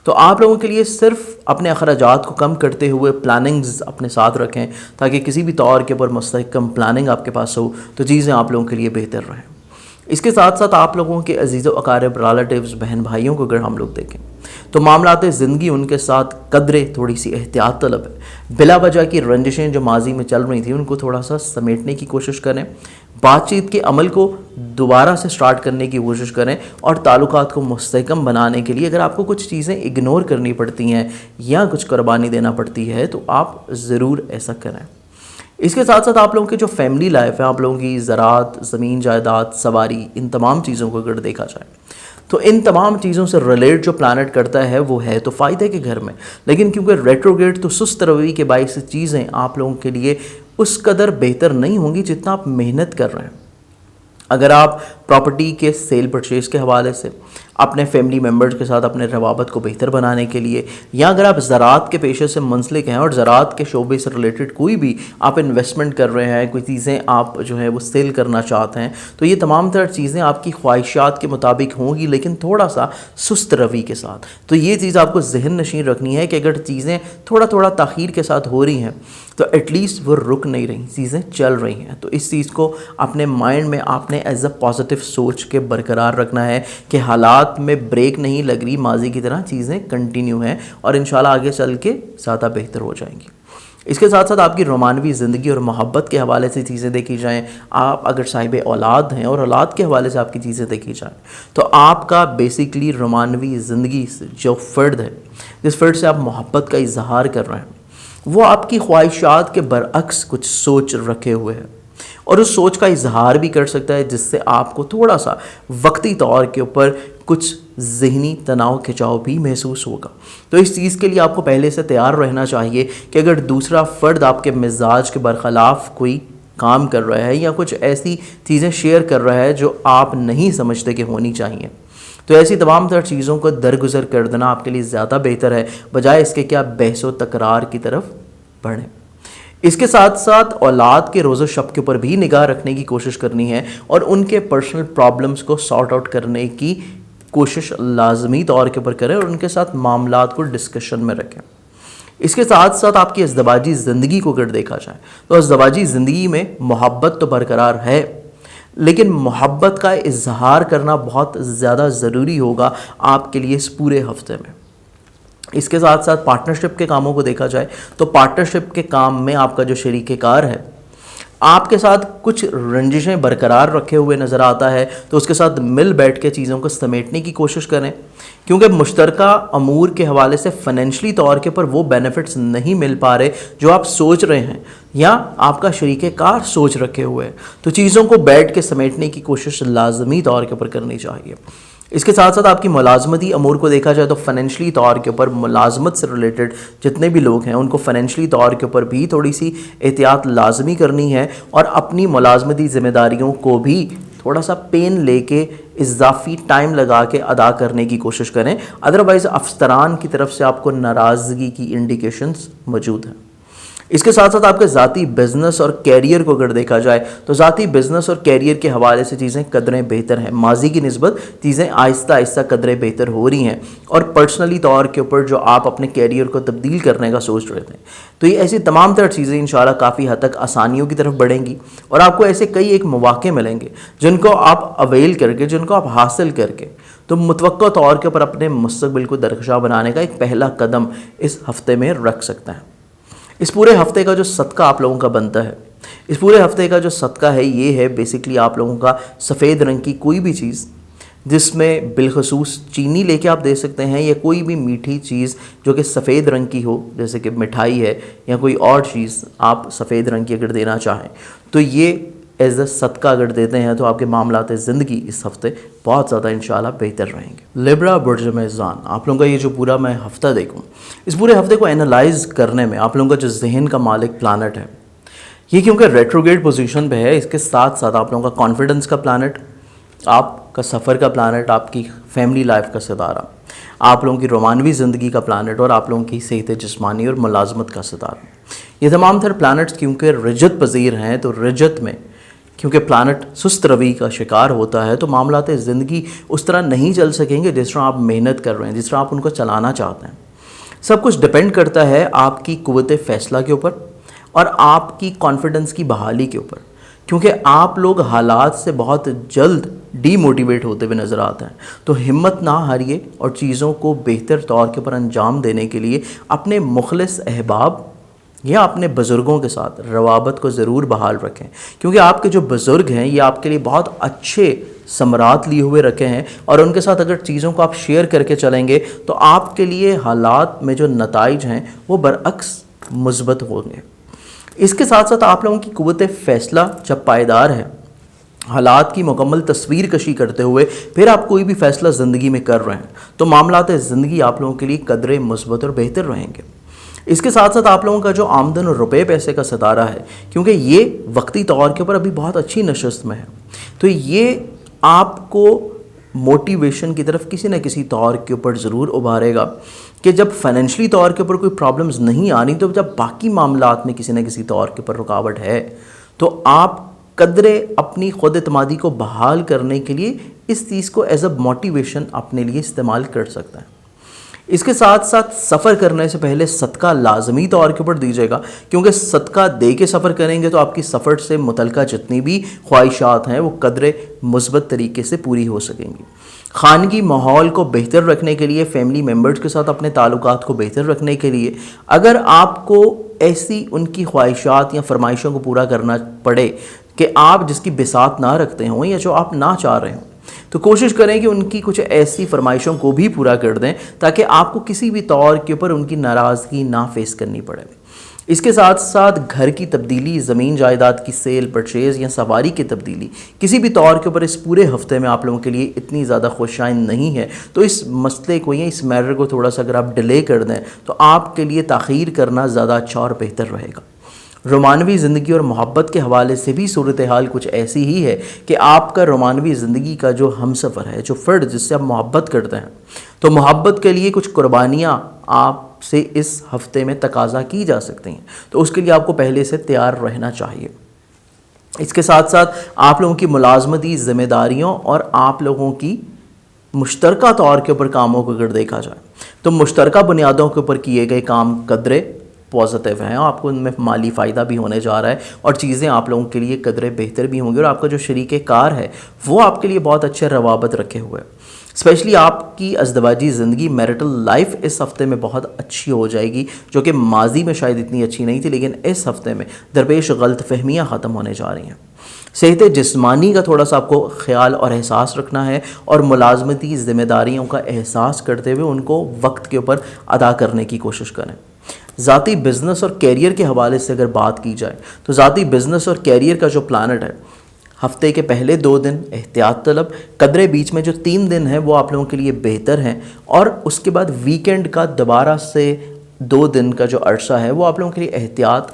تو آپ لوگوں کے لیے صرف اپنے اخراجات کو کم کرتے ہوئے پلاننگز اپنے ساتھ رکھیں، تاکہ کسی بھی طور کے اوپر مستحکم پلاننگ آپ کے پاس ہو تو چیزیں آپ لوگوں کے لیے بہتر رہیں. اس کے ساتھ ساتھ آپ لوگوں کے عزیز و اقارب ریلیٹیوز بہن بھائیوں کو اگر ہم لوگ دیکھیں تو معاملات زندگی ان کے ساتھ قدرے تھوڑی سی احتیاط طلب ہے. بلا وجہ کی رنجشیں جو ماضی میں چل رہی تھیں ان کو تھوڑا سا سمیٹنے کی کوشش کریں، بات چیت کے عمل کو دوبارہ سے سٹارٹ کرنے کی کوشش کریں، اور تعلقات کو مستحکم بنانے کے لیے اگر آپ کو کچھ چیزیں اگنور کرنی پڑتی ہیں یا کچھ قربانی دینا پڑتی ہے تو آپ ضرور ایسا کریں. اس کے ساتھ ساتھ آپ لوگوں کی جو فیملی لائف ہے، آپ لوگوں کی زراعت، زمین جائیداد، سواری، ان تمام چیزوں کو اگر دیکھا جائے تو ان تمام چیزوں سے ریلیٹ جو پلانٹ کرتا ہے وہ ہے تو فائدے کے گھر میں، لیکن کیونکہ ریٹروگریڈ تو سست روی کے باعث سے چیزیں آپ لوگوں کے لیے اس قدر بہتر نہیں ہوں گی جتنا آپ محنت کر رہے ہیں. اگر آپ پراپرٹی کے سیل پرچیز کے حوالے سے اپنے فیملی ممبرز کے ساتھ اپنے روابط کو بہتر بنانے کے لیے، یا اگر آپ زراعت کے پیشے سے منسلک ہیں اور زراعت کے شعبے سے ریلیٹڈ کوئی بھی آپ انویسٹمنٹ کر رہے ہیں، کوئی چیزیں آپ جو ہے وہ سیل کرنا چاہتے ہیں، تو یہ تمام تر چیزیں آپ کی خواہشات کے مطابق ہوں گی، لیکن تھوڑا سا سست روی کے ساتھ. تو یہ چیز آپ کو ذہن نشین رکھنی ہے کہ اگر چیزیں تھوڑا تاخیر کے ساتھ ہو رہی ہیں تو ایٹ لیسٹ وہ رک نہیں رہی، چیزیں چل رہی ہیں. تو اس چیز کو اپنے مائنڈ میں آپ نے ایز اے پازیٹیو سوچ کے برقرار رکھنا ہے کہ حالات میں بریک نہیں لگ رہی، ماضی کی طرح چیزیں کنٹینیو ہیں اور انشاءاللہ آگے چل کے زیادہ بہتر ہو جائیں گی. اس کے ساتھ ساتھ آپ کی رومانوی زندگی اور محبت کے حوالے سے چیزیں دیکھی جائیں، آپ اگر صاحب اولاد ہیں اور اولاد کے حوالے سے آپ کی چیزیں دیکھی جائیں، تو آپ کا بیسیکلی رومانوی زندگی سے جو فرد ہے، جس فرد سے آپ محبت کا اظہار کر رہے ہیں، وہ آپ کی خواہشات کے برعکس کچھ سوچ رکھے ہوئے ہے، اور اس سوچ کا اظہار بھی کر سکتا ہے، جس سے آپ کو تھوڑا سا وقتی طور کے اوپر کچھ ذہنی تناؤ کھچاؤ بھی محسوس ہوگا۔ تو اس چیز کے لیے آپ کو پہلے سے تیار رہنا چاہیے کہ اگر دوسرا فرد آپ کے مزاج کے برخلاف کوئی کام کر رہا ہے یا کچھ ایسی چیزیں شیئر کر رہا ہے جو آپ نہیں سمجھتے کہ ہونی چاہیے، تو ایسی تمام تر چیزوں کو درگزر کر دینا آپ کے لیے زیادہ بہتر ہے، بجائے اس کے کہ آپ بحث و تکرار کی طرف بڑھیں۔ اس کے ساتھ ساتھ اولاد کے روز و شب کے اوپر بھی نگاہ رکھنے کی کوشش کرنی ہے، اور ان کے پرسنل پرابلمز کو سارٹ آؤٹ کرنے کی کوشش لازمی طور کے اوپر کریں، اور ان کے ساتھ معاملات کو ڈسکشن میں رکھیں۔ اس کے ساتھ ساتھ آپ کی ازدواجی زندگی کو اگر دیکھا جائے تو ازدواجی زندگی میں محبت تو برقرار ہے، لیکن محبت کا اظہار کرنا بہت زیادہ ضروری ہوگا آپ کے لیے اس پورے ہفتے میں۔ اس کے ساتھ ساتھ پارٹنرشپ کے کاموں کو دیکھا جائے تو پارٹنرشپ کے کام میں آپ کا جو شریک کار ہے آپ کے ساتھ کچھ رنجشیں برقرار رکھے ہوئے نظر آتا ہے، تو اس کے ساتھ مل بیٹھ کے چیزوں کو سمیٹنے کی کوشش کریں، کیونکہ مشترکہ امور کے حوالے سے فائنینشلی طور کے پر وہ بینیفٹس نہیں مل پا رہے جو آپ سوچ رہے ہیں یا آپ کا شریک کار سوچ رکھے ہوئے ہیں، تو چیزوں کو بیٹھ کے سمیٹنے کی کوشش لازمی طور کے پر کرنی چاہیے۔ اس کے ساتھ ساتھ آپ کی ملازمتی امور کو دیکھا جائے تو فائنینشلی طور کے اوپر ملازمت سے ریلیٹڈ جتنے بھی لوگ ہیں ان کو فائنینشلی طور کے اوپر بھی تھوڑی سی احتیاط لازمی کرنی ہے، اور اپنی ملازمتی ذمہ داریوں کو بھی تھوڑا سا پین لے کے اضافی ٹائم لگا کے ادا کرنے کی کوشش کریں، ادروائز افسران کی طرف سے آپ کو ناراضگی کی انڈیکیشنز موجود ہیں۔ اس کے ساتھ ساتھ آپ کے ذاتی بزنس اور کیریئر کو اگر دیکھا جائے تو ذاتی بزنس اور کیریئر کے حوالے سے چیزیں قدریں بہتر ہیں، ماضی کی نسبت چیزیں آہستہ آہستہ قدریں بہتر ہو رہی ہیں، اور پرسنلی طور کے اوپر جو آپ اپنے کیریئر کو تبدیل کرنے کا سوچ رہے تھے، تو یہ ایسی تمام تر چیزیں انشاءاللہ کافی حد تک آسانیوں کی طرف بڑھیں گی، اور آپ کو ایسے کئی ایک مواقع ملیں گے جن کو آپ اویل کر کے، جن کو آپ حاصل کر کے، تو متوقع طور کے اوپر اپنے مستقبل کو درخشاں بنانے کا ایک پہلا قدم اس ہفتے میں رکھ سکتے ہیں۔ اس پورے ہفتے کا جو صدقہ آپ لوگوں کا بنتا ہے، اس پورے ہفتے کا جو صدقہ ہے یہ ہے بیسکلی آپ لوگوں کا سفید رنگ کی کوئی بھی چیز، جس میں بالخصوص چینی لے کے آپ دے سکتے ہیں، یا کوئی بھی میٹھی چیز جو کہ سفید رنگ کی ہو، جیسے کہ مٹھائی ہے یا کوئی اور چیز آپ سفید رنگ کی اگر دینا چاہیں، تو یہ ایز اے صدقہ اگر دیتے ہیں تو آپ کے معاملات زندگی اس ہفتے بہت زیادہ انشاءاللہ بہتر رہیں گے۔ لیبرا برج میزان، آپ لوگوں کا یہ جو پورا میں ہفتہ دیکھوں، اس پورے ہفتے کو اینالائز کرنے میں آپ لوگوں کا جو ذہن کا مالک پلانٹ ہے، یہ کیونکہ ریٹروگریڈ پوزیشن پہ ہے، اس کے ساتھ ساتھ آپ لوگوں کا کانفیڈنس کا پلانٹ، آپ کا سفر کا پلانٹ، آپ کی فیملی لائف کا ستارہ، آپ لوگوں کی رومانوی زندگی کا پلانٹ، اور آپ لوگوں کی صحت جسمانی اور ملازمت کا ستارہ، یہ تمام تر پلانٹس کیونکہ رجت پذیر ہیں، تو رجت میں کیونکہ پلانٹ سست روی کا شکار ہوتا ہے، تو معاملات زندگی اس طرح نہیں چل سکیں گے جس طرح آپ محنت کر رہے ہیں، جس طرح آپ ان کو چلانا چاہتے ہیں۔ سب کچھ ڈیپینڈ کرتا ہے آپ کی قوت فیصلہ کے اوپر اور آپ کی کانفیڈنس کی بحالی کے اوپر، کیونکہ آپ لوگ حالات سے بہت جلد ڈی موٹیویٹ ہوتے ہوئے نظر آتے ہیں، تو ہمت نہ ہاریے، اور چیزوں کو بہتر طور کے پر انجام دینے کے لیے اپنے مخلص احباب یا اپنے بزرگوں کے ساتھ روابط کو ضرور بحال رکھیں، کیونکہ آپ کے جو بزرگ ہیں یہ آپ کے لیے بہت اچھے ثمرات لیے ہوئے رکھے ہیں، اور ان کے ساتھ اگر چیزوں کو آپ شیئر کر کے چلیں گے تو آپ کے لیے حالات میں جو نتائج ہیں وہ برعکس مثبت ہوں گے۔ اس کے ساتھ ساتھ آپ لوگوں کی قوت فیصلہ جب پائیدار ہے، حالات کی مکمل تصویر کشی کرتے ہوئے پھر آپ کوئی بھی فیصلہ زندگی میں کر رہے ہیں، تو معاملات زندگی آپ لوگوں کے لیے قدرے مثبت اور بہتر رہیں گے۔ اس کے ساتھ ساتھ آپ لوگوں کا جو آمدن اور روپے پیسے کا ستارہ ہے، کیونکہ یہ وقتی طور کے اوپر ابھی بہت اچھی نشست میں ہے، تو یہ آپ کو موٹیویشن کی طرف کسی نہ کسی طور کے اوپر ضرور ابھارے گا، کہ جب فائنینشلی طور کے اوپر کوئی پرابلمز نہیں آ رہی، تو جب باقی معاملات میں کسی نہ کسی طور کے اوپر رکاوٹ ہے، تو آپ قدرے اپنی خود اعتمادی کو بحال کرنے کے لیے اس چیز کو ایز اے موٹیویشن اپنے لیے استعمال کر سکتا ہے۔ اس کے ساتھ ساتھ سفر کرنے سے پہلے صدقہ لازمی طور کے اوپر دیجیے گا، کیونکہ صدقہ دے کے سفر کریں گے تو آپ کی سفر سے متعلقہ جتنی بھی خواہشات ہیں وہ قدرے مثبت طریقے سے پوری ہو سکیں گی۔ خانگی ماحول کو بہتر رکھنے کے لیے، فیملی ممبرز کے ساتھ اپنے تعلقات کو بہتر رکھنے کے لیے، اگر آپ کو ایسی ان کی خواہشات یا فرمائشوں کو پورا کرنا پڑے کہ آپ جس کی بساط نہ رکھتے ہوں یا جو آپ نہ چاہ رہے ہوں، تو کوشش کریں کہ ان کی کچھ ایسی فرمائشوں کو بھی پورا کر دیں تاکہ آپ کو کسی بھی طور کے اوپر ان کی ناراضگی نہ فیس کرنی پڑے۔ اس کے ساتھ ساتھ گھر کی تبدیلی، زمین جائیداد کی سیل پرچیز یا سواری کی تبدیلی کسی بھی طور کے اوپر اس پورے ہفتے میں آپ لوگوں کے لیے اتنی زیادہ خوشائند نہیں ہے، تو اس مسئلے کو یا اس میٹر کو تھوڑا سا اگر آپ ڈیلے کر دیں تو آپ کے لیے تاخیر کرنا زیادہ اچھا اور بہتر رہے گا۔ رومانوی زندگی اور محبت کے حوالے سے بھی صورتحال کچھ ایسی ہی ہے کہ آپ کا رومانوی زندگی کا جو ہمسفر ہے، جو فرد جس سے آپ محبت کرتے ہیں، تو محبت کے لیے کچھ قربانیاں آپ سے اس ہفتے میں تقاضا کی جا سکتی ہیں، تو اس کے لیے آپ کو پہلے سے تیار رہنا چاہیے۔ اس کے ساتھ ساتھ آپ لوگوں کی ملازمتی ذمہ داریوں اور آپ لوگوں کی مشترکہ طور کے اوپر کاموں کو اگر دیکھا جائے تو مشترکہ بنیادوں کے اوپر کیے گئے کام قدرے پازیٹیو ہیں، آپ کو ان میں مالی فائدہ بھی ہونے جا رہا ہے اور چیزیں آپ لوگوں کے لیے قدرے بہتر بھی ہوں گی، اور آپ کا جو شریک کار ہے وہ آپ کے لیے بہت اچھے روابط رکھے ہوئے ہیں۔ اسپیشلی آپ کی ازدواجی زندگی، میرٹل لائف اس ہفتے میں بہت اچھی ہو جائے گی، جو کہ ماضی میں شاید اتنی اچھی نہیں تھی، لیکن اس ہفتے میں درپیش غلط فہمیاں ختم ہونے جا رہی ہیں۔ صحت جسمانی کا تھوڑا سا آپ کو خیال اور احساس رکھنا ہے، اور ملازمتی ذمہ داریوں کا احساس کرتے ہوئے ان کو وقت کے اوپر ادا کرنے کی کوشش کریں۔ ذاتی بزنس اور کیریئر کے حوالے سے اگر بات کی جائے تو ذاتی بزنس اور کیریئر کا جو پلانٹ ہے، ہفتے کے پہلے 2 دن احتیاط طلب، قدرے بیچ میں جو 3 دن ہیں وہ آپ لوگوں کے لیے بہتر ہیں، اور اس کے بعد ویکینڈ کا دوبارہ سے 2 دن کا جو عرصہ ہے وہ آپ لوگوں کے لیے احتیاط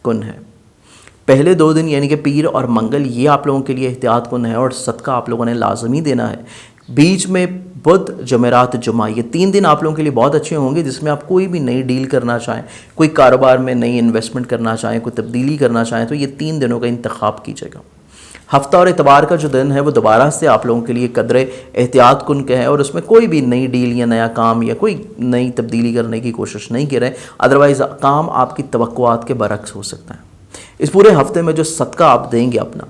کن ہے۔ پہلے 2 دن یعنی کہ پیر اور منگل یہ آپ لوگوں کے لیے احتیاط کن ہے اور صدقہ آپ لوگوں نے لازمی دینا ہے۔ بیچ میں بدھ، جمعرات، جمعہ، یہ 3 دن آپ لوگوں کے لیے بہت اچھے ہوں گے، جس میں آپ کوئی بھی نئی ڈیل کرنا چاہیں، کوئی کاروبار میں نئی انویسٹمنٹ کرنا چاہیں، کوئی تبدیلی کرنا چاہیں تو یہ 3 دنوں کا انتخاب کیجیے گا۔ ہفتہ اور اتوار کا جو دن ہے وہ دوبارہ سے آپ لوگوں کے لیے قدرے احتیاط کن کے ہیں، اور اس میں کوئی بھی نئی ڈیل یا نیا کام یا کوئی نئی تبدیلی کرنے کی کوشش نہیں کریں، ادروائز کام آپ کی توقعات کے برعکس ہو سکتا ہے۔ اس پورے ہفتے میں جو صدقہ آپ دیں گے، اپنا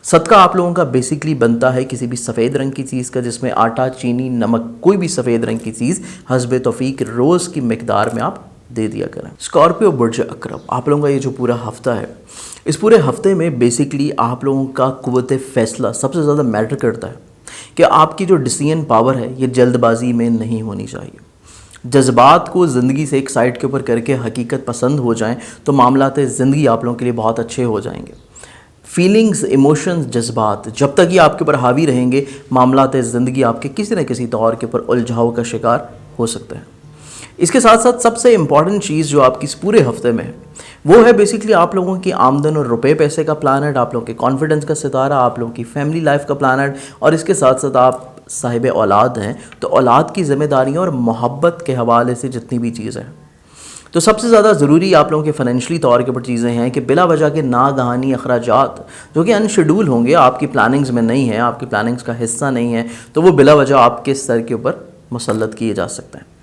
صدقہ آپ لوگوں کا بیسکلی بنتا ہے کسی بھی سفید رنگ کی چیز کا، جس میں آٹا، چینی، نمک، کوئی بھی سفید رنگ کی چیز حسب توفیق روز کی مقدار میں آپ دے دیا کریں۔ اسکارپیو برج اقرب، آپ لوگوں کا یہ جو پورا ہفتہ ہے، اس پورے ہفتے میں بیسکلی آپ لوگوں کا قوت فیصلہ سب سے زیادہ میٹر کرتا ہے کہ آپ کی جو ڈیسیژن پاور ہے یہ جلد بازی میں نہیں ہونی چاہیے۔ جذبات کو زندگی سے ایک سائڈ کے اوپر کر کے حقیقت پسند ہو جائیں تو معاملات زندگی آپ لوگوں کے لیے بہت اچھے ہو جائیں گے۔ فیلنگز، ایموشنز، جذبات جب تک یہ آپ کے اوپر حاوی رہیں گے، معاملات زندگی آپ کے کسی نہ کسی طور کے اوپر الجھاؤ کا شکار ہو سکتے ہیں۔ اس کے ساتھ ساتھ سب سے امپورٹنٹ چیز جو آپ کی اس پورے ہفتے میں ہے وہ ہے بیسکلی آپ لوگوں کی آمدن اور روپے پیسے کا پلانٹ، آپ لوگوں کے کانفیڈنس کا ستارہ، آپ لوگوں کی فیملی لائف کا پلانٹ، اور اس کے ساتھ ساتھ آپ صاحب اولاد ہیں تو اولاد کی ذمہ داریاں اور محبت کے حوالے سے جتنی بھی چیزیں ہیں، تو سب سے زیادہ ضروری آپ لوگوں کے فائنینشلی طور کے اوپر چیزیں ہیں کہ بلا وجہ کے ناگہانی اخراجات جو کہ ان شیڈول ہوں گے، آپ کی پلاننگز میں نہیں ہیں، آپ کی پلاننگز کا حصہ نہیں ہے، تو وہ بلا وجہ آپ کے سر کے اوپر مسلط کیے جا سکتے ہیں۔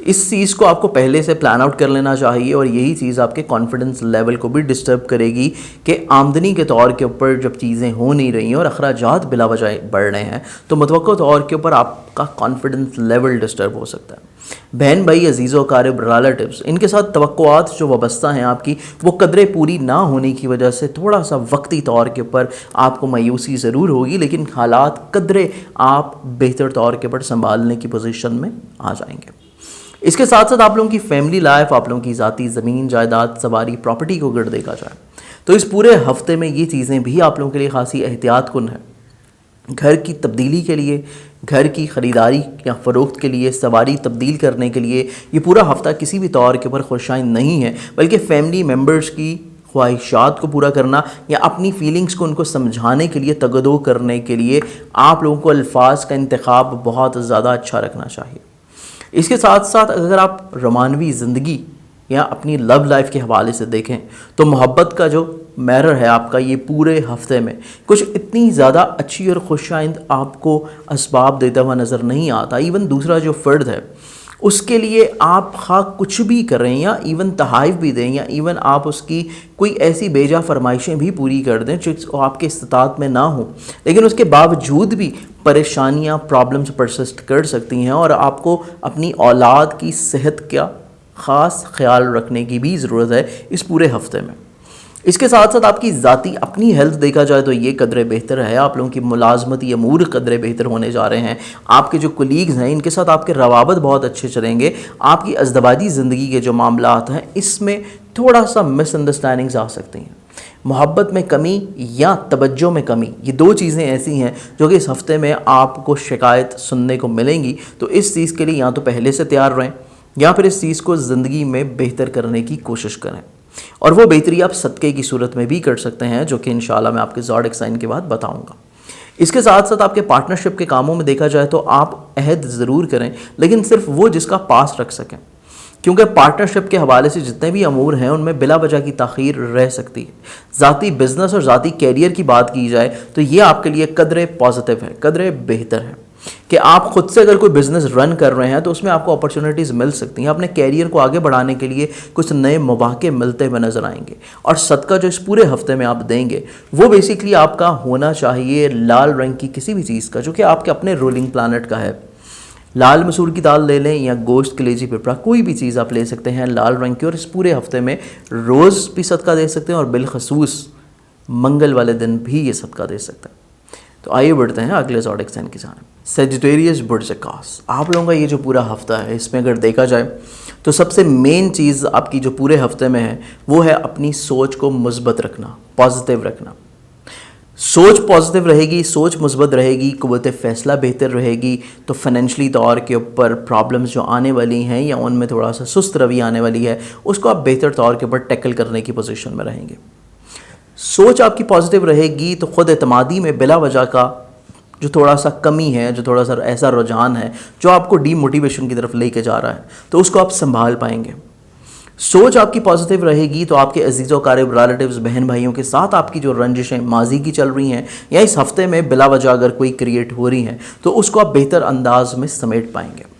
اس چیز کو آپ کو پہلے سے پلان آؤٹ کر لینا چاہیے، اور یہی چیز آپ کے کانفیڈنس لیول کو بھی ڈسٹرب کرے گی کہ آمدنی کے طور کے اوپر جب چیزیں ہو نہیں رہی ہیں اور اخراجات بلا وجہ بڑھ رہے ہیں تو متوقع طور کے اوپر آپ کا کانفیڈنس لیول ڈسٹرب ہو سکتا ہے۔ بہن بھائی، عزیز و اقارب، ریلیٹیوز، ان کے ساتھ توقعات جو وابستہ ہیں آپ کی، وہ قدرے پوری نہ ہونے کی وجہ سے تھوڑا سا وقتی طور کے اوپر آپ کو مایوسی ضرور ہوگی، لیکن حالات قدرے آپ بہتر طور کے اوپر سنبھالنے کی پوزیشن میں آ جائیں گے۔ اس کے ساتھ ساتھ آپ لوگوں کی فیملی لائف، آپ لوگوں کی ذاتی زمین جائیداد، سواری، پراپرٹی کو اگر دیکھا جائے تو اس پورے ہفتے میں یہ چیزیں بھی آپ لوگوں کے لیے خاصی احتیاط کن ہے۔ گھر کی تبدیلی کے لیے، گھر کی خریداری یا فروخت کے لیے، سواری تبدیل کرنے کے لیے یہ پورا ہفتہ کسی بھی طور کے اوپر خوشائند نہیں ہے، بلکہ فیملی ممبرز کی خواہشات کو پورا کرنا یا اپنی فیلنگز کو ان کو سمجھانے کے لیے، تگدو کرنے کے لیے آپ لوگوں کو الفاظ کا انتخاب بہت زیادہ اچھا رکھنا چاہیے۔ اس کے ساتھ ساتھ اگر آپ رومانوی زندگی یا اپنی لو لائف کے حوالے سے دیکھیں تو محبت کا جو میرر ہے آپ کا، یہ پورے ہفتے میں کچھ اتنی زیادہ اچھی اور خوشائند آپ کو اسباب دیتا ہوا نظر نہیں آتا۔ ایون دوسرا جو فرد ہے اس کے لیے آپ خواہ کچھ بھی کریں یا ایون تحائف بھی دیں یا ایون آپ اس کی کوئی ایسی بیجا فرمائشیں بھی پوری کر دیں جو آپ کے استطاعت میں نہ ہوں، لیکن اس کے باوجود بھی پریشانیاں، پرابلمز پرسسٹ کر سکتی ہیں اور آپ کو اپنی اولاد کی صحت کا خاص خیال رکھنے کی بھی ضرورت ہے اس پورے ہفتے میں۔ اس کے ساتھ ساتھ آپ کی ذاتی اپنی ہیلتھ دیکھا جائے تو یہ قدرے بہتر ہے، آپ لوگوں کی ملازمتی امور قدرے بہتر ہونے جا رہے ہیں، آپ کے جو کولیگز ہیں ان کے ساتھ آپ کے روابط بہت اچھے چلیں گے، آپ کی ازدواجی زندگی کے جو معاملات ہیں اس میں تھوڑا سا مس انڈرسٹینڈنگز آ سکتی ہیں، محبت میں کمی یا توجہ میں کمی، یہ دو چیزیں ایسی ہیں جو کہ اس ہفتے میں آپ کو شکایت سننے کو ملیں گی، تو اس چیز کے لیے یا تو پہلے سے تیار رہیں یا پھر اس چیز کو زندگی میں بہتر کرنے کی کوشش کریں، اور وہ بہتری آپ صدقے کی صورت میں بھی کر سکتے ہیں، جو کہ انشاءاللہ میں آپ کے زوڈک سائن کے بعد بتاؤں گا۔ اس کے ساتھ ساتھ آپ کے پارٹنرشپ کے کاموں میں دیکھا جائے تو آپ عہد ضرور کریں، لیکن صرف وہ جس کا پاس رکھ سکیں، کیونکہ پارٹنرشپ کے حوالے سے جتنے بھی امور ہیں ان میں بلا وجہ کی تاخیر رہ سکتی ہے۔ ذاتی بزنس اور ذاتی کیریئر کی بات کی جائے تو یہ آپ کے لیے قدرے پازیٹیو ہے، قدرے بہتر ہے کہ آپ خود سے اگر کوئی بزنس رن کر رہے ہیں تو اس میں آپ کو اپرچونیٹیز مل سکتی ہیں، اپنے کیریئر کو آگے بڑھانے کے لیے کچھ نئے مواقع ملتے ہوئے نظر آئیں گے، اور صدقہ جو اس پورے ہفتے میں آپ دیں گے وہ بیسیکلی آپ کا ہونا چاہیے لال رنگ کی کسی بھی چیز کا جو کہ آپ کے اپنے رولنگ پلانٹ کا ہے۔ لال مسور کی دال لے لیں یا گوشت کلیجی پپڑا، کوئی بھی چیز آپ لے سکتے ہیں لال رنگ کی، اور اس پورے ہفتے میں روز بھی صدقہ دے سکتے ہیں اور بالخصوص منگل والے دن بھی یہ صدقہ دے سکتے ہیں۔ تو آئیے بڑھتے ہیں اگلے زوڈک سائن کی جانب، سیجیٹیریس برج آکاش۔ آپ لوگوں کا یہ جو پورا ہفتہ ہے اس میں اگر دیکھا جائے تو سب سے مین چیز آپ کی جو پورے ہفتے میں ہے وہ ہے اپنی سوچ کو مثبت رکھنا، پازیٹیو رکھنا۔ سوچ پازیٹیو رہے گی، سوچ مثبت رہے گی، قوت فیصلہ بہتر رہے گی، تو فائنینشلی طور کے اوپر پرابلمز جو آنے والی ہیں یا ان میں تھوڑا سا سست روی آنے والی ہے اس کو آپ بہتر طور کے اوپر ٹیکل کرنے کی پوزیشن میں رہیں گے۔ سوچ آپ کی پازیٹیو رہے گی تو خود اعتمادی میں بلا وجہ کا جو تھوڑا سا کمی ہے، جو تھوڑا سا ایسا رجحان ہے جو آپ کو ڈی موٹیویشن کی طرف لے کے جا رہا ہے، تو اس کو آپ سنبھال پائیں گے۔ سوچ آپ کی پازیٹیو رہے گی تو آپ کے عزیز و اقارب، ریلیٹیوز، بہن بھائیوں کے ساتھ آپ کی جو رنجشیں ماضی کی چل رہی ہیں یا اس ہفتے میں بلا وجہ اگر کوئی کریٹ ہو رہی ہیں تو اس کو آپ بہتر انداز میں سمیٹ پائیں گے۔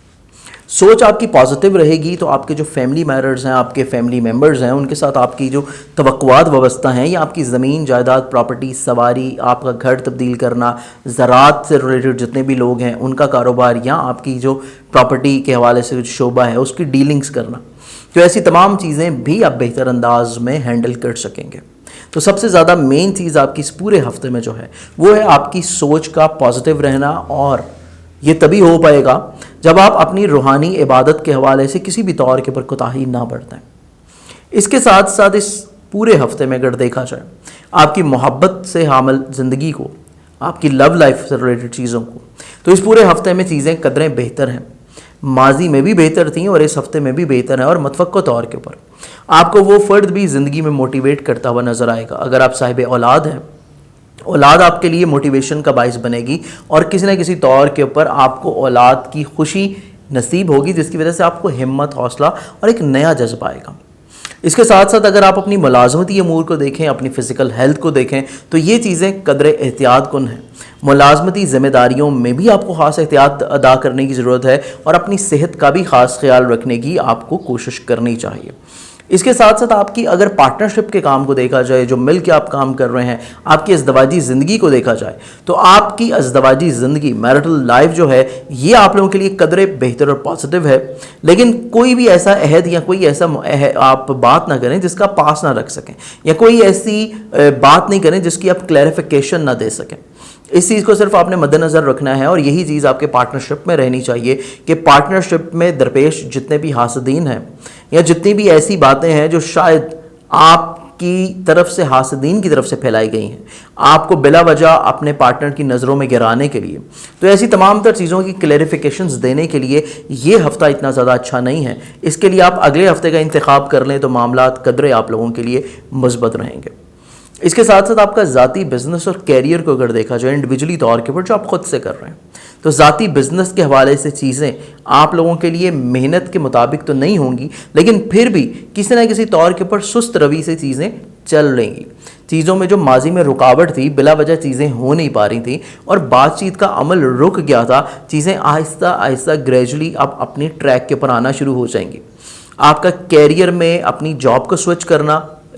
سوچ آپ کی پازیٹیو رہے گی تو آپ کے جو فیملی میٹرز ہیں، آپ کے فیملی ممبرز ہیں، ان کے ساتھ آپ کی جو توقعات وابستہ ہیں یا آپ کی زمین جائیداد، پراپرٹی، سواری، آپ کا گھر تبدیل کرنا، زراعت سے ریلیٹڈ جتنے بھی لوگ ہیں ان کا کاروبار، یا آپ کی جو پراپرٹی کے حوالے سے شعبہ ہے اس کی ڈیلنگز کرنا، تو ایسی تمام چیزیں بھی آپ بہتر انداز میں ہینڈل کر سکیں گے۔ تو سب سے زیادہ مین چیز آپ کی اس پورے ہفتے میں جو ہے وہ ہے آپ کی سوچ کا پازیٹیو رہنا، اور یہ تبھی ہو پائے گا جب آپ اپنی روحانی عبادت کے حوالے سے کسی بھی طور کے پر کوتاہی نہ برتیں۔ اس کے ساتھ ساتھ اس پورے ہفتے میں اگر دیکھا جائے آپ کی محبت سے حامل زندگی کو، آپ کی لو لائف سے ریلیٹڈ چیزوں کو، تو اس پورے ہفتے میں چیزیں قدریں بہتر ہیں، ماضی میں بھی بہتر تھیں اور اس ہفتے میں بھی بہتر ہیں، اور متوقع طور کے اوپر آپ کو وہ فرد بھی زندگی میں موٹیویٹ کرتا ہوا نظر آئے گا۔ اگر آپ صاحب اولاد ہیں، اولاد آپ کے لیے موٹیویشن کا باعث بنے گی، اور کسی نہ کسی طور کے اوپر آپ کو اولاد کی خوشی نصیب ہوگی جس کی وجہ سے آپ کو ہمت، حوصلہ اور ایک نیا جذبہ آئے گا۔ اس کے ساتھ ساتھ اگر آپ اپنی ملازمتی امور کو دیکھیں، اپنی فزیکل ہیلتھ کو دیکھیں تو یہ چیزیں قدر احتیاط کن ہیں۔ ملازمتی ذمہ داریوں میں بھی آپ کو خاص احتیاط ادا کرنے کی ضرورت ہے، اور اپنی صحت کا بھی خاص خیال رکھنے کی آپ کو کوشش کرنی چاہیے۔ اس کے ساتھ ساتھ آپ کی اگر پارٹنرشپ کے کام کو دیکھا جائے، جو مل کے آپ کام کر رہے ہیں، آپ کی ازدواجی زندگی کو دیکھا جائے تو آپ کی ازدواجی زندگی، میرٹل لائف جو ہے یہ آپ لوگوں کے لیے قدرے بہتر اور پازیٹیو ہے، لیکن کوئی بھی ایسا عہد یا کوئی ایسا آپ بات نہ کریں جس کا پاس نہ رکھ سکیں، یا کوئی ایسی بات نہیں کریں جس کی آپ کلیریفیکیشن نہ دے سکیں۔ اس چیز کو صرف آپ نے مد نظر رکھنا ہے، اور یہی چیز آپ کے پارٹنرشپ میں رہنی چاہیے کہ پارٹنرشپ میں درپیش جتنے بھی حاسدین ہیں یا جتنی بھی ایسی باتیں ہیں جو شاید آپ کی طرف سے حاسدین کی طرف سے پھیلائی گئی ہیں آپ کو بلا وجہ اپنے پارٹنر کی نظروں میں گرانے کے لیے، تو ایسی تمام تر چیزوں کی کلیریفیکیشنز دینے کے لیے یہ ہفتہ اتنا زیادہ اچھا نہیں ہے۔ اس کے لیے آپ اگلے ہفتے کا انتخاب کر لیں تو معاملات قدرے آپ لوگوں کے لیے مثبت رہیں گے۔ اس کے ساتھ ساتھ آپ کا ذاتی بزنس اور کیریئر کو اگر دیکھا جائے انڈیویجولی طور کے اوپر جو آپ خود سے کر رہے ہیں، تو ذاتی بزنس کے حوالے سے چیزیں آپ لوگوں کے لیے محنت کے مطابق تو نہیں ہوں گی، لیکن پھر بھی کسی نہ کسی طور کے اوپر سست روی سے چیزیں چل رہیں گی۔ چیزوں میں جو ماضی میں رکاوٹ تھی، بلا وجہ چیزیں ہو نہیں پا رہی تھیں اور بات چیت کا عمل رک گیا تھا، چیزیں آہستہ آہستہ گریجولی آپ اپنی ٹریک کے اوپر آنا شروع ہو جائیں گی۔ آپ کا کیریئر میں اپنی جاب کو سوئچ کرنا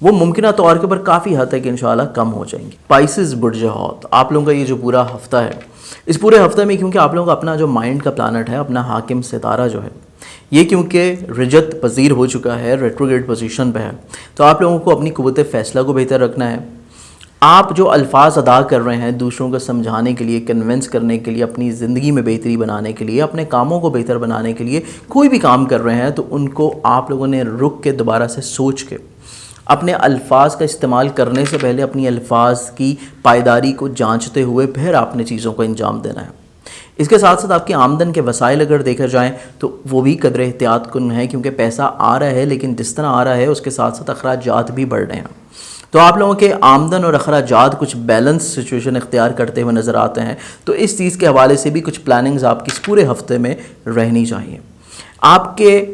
وہ ممکنہ طور کے اوپر کافی حد تک انشاءاللہ کم ہو جائیں گی۔ پائسز برج حوت، آپ لوگوں کا یہ جو پورا ہفتہ ہے، اس پورے ہفتے میں کیونکہ آپ لوگوں کا اپنا جو مائنڈ کا پلانٹ ہے، اپنا حاکم ستارہ جو ہے، یہ کیونکہ رجت پذیر ہو چکا ہے، ریٹروگریڈ پوزیشن پہ ہے، تو آپ لوگوں کو اپنی قوت فیصلہ کو بہتر رکھنا ہے۔ آپ جو الفاظ ادا کر رہے ہیں دوسروں کو سمجھانے کے لیے، کنونس کرنے کے لیے، اپنی زندگی میں بہتری بنانے کے لیے، اپنے کاموں کو بہتر بنانے کے لیے کوئی بھی کام کر رہے ہیں، تو ان کو آپ لوگوں نے رک کے دوبارہ سے سوچ کے اپنے الفاظ کا استعمال کرنے سے پہلے اپنی الفاظ کی پائیداری کو جانچتے ہوئے پھر آپ نے چیزوں کو انجام دینا ہے۔ اس کے ساتھ ساتھ آپ کی آمدن کے وسائل اگر دیکھا جائیں تو وہ بھی قدر احتیاط کن ہے، کیونکہ پیسہ آ رہا ہے لیکن جس طرح آ رہا ہے اس کے ساتھ ساتھ اخراجات بھی بڑھ رہے ہیں، تو آپ لوگوں کے آمدن اور اخراجات کچھ بیلنس سچویشن اختیار کرتے ہوئے نظر آتے ہیں، تو اس چیز کے حوالے سے بھی کچھ پلاننگز آپ کی اس پورے ہفتے میں رہنی چاہیے۔ آپ کے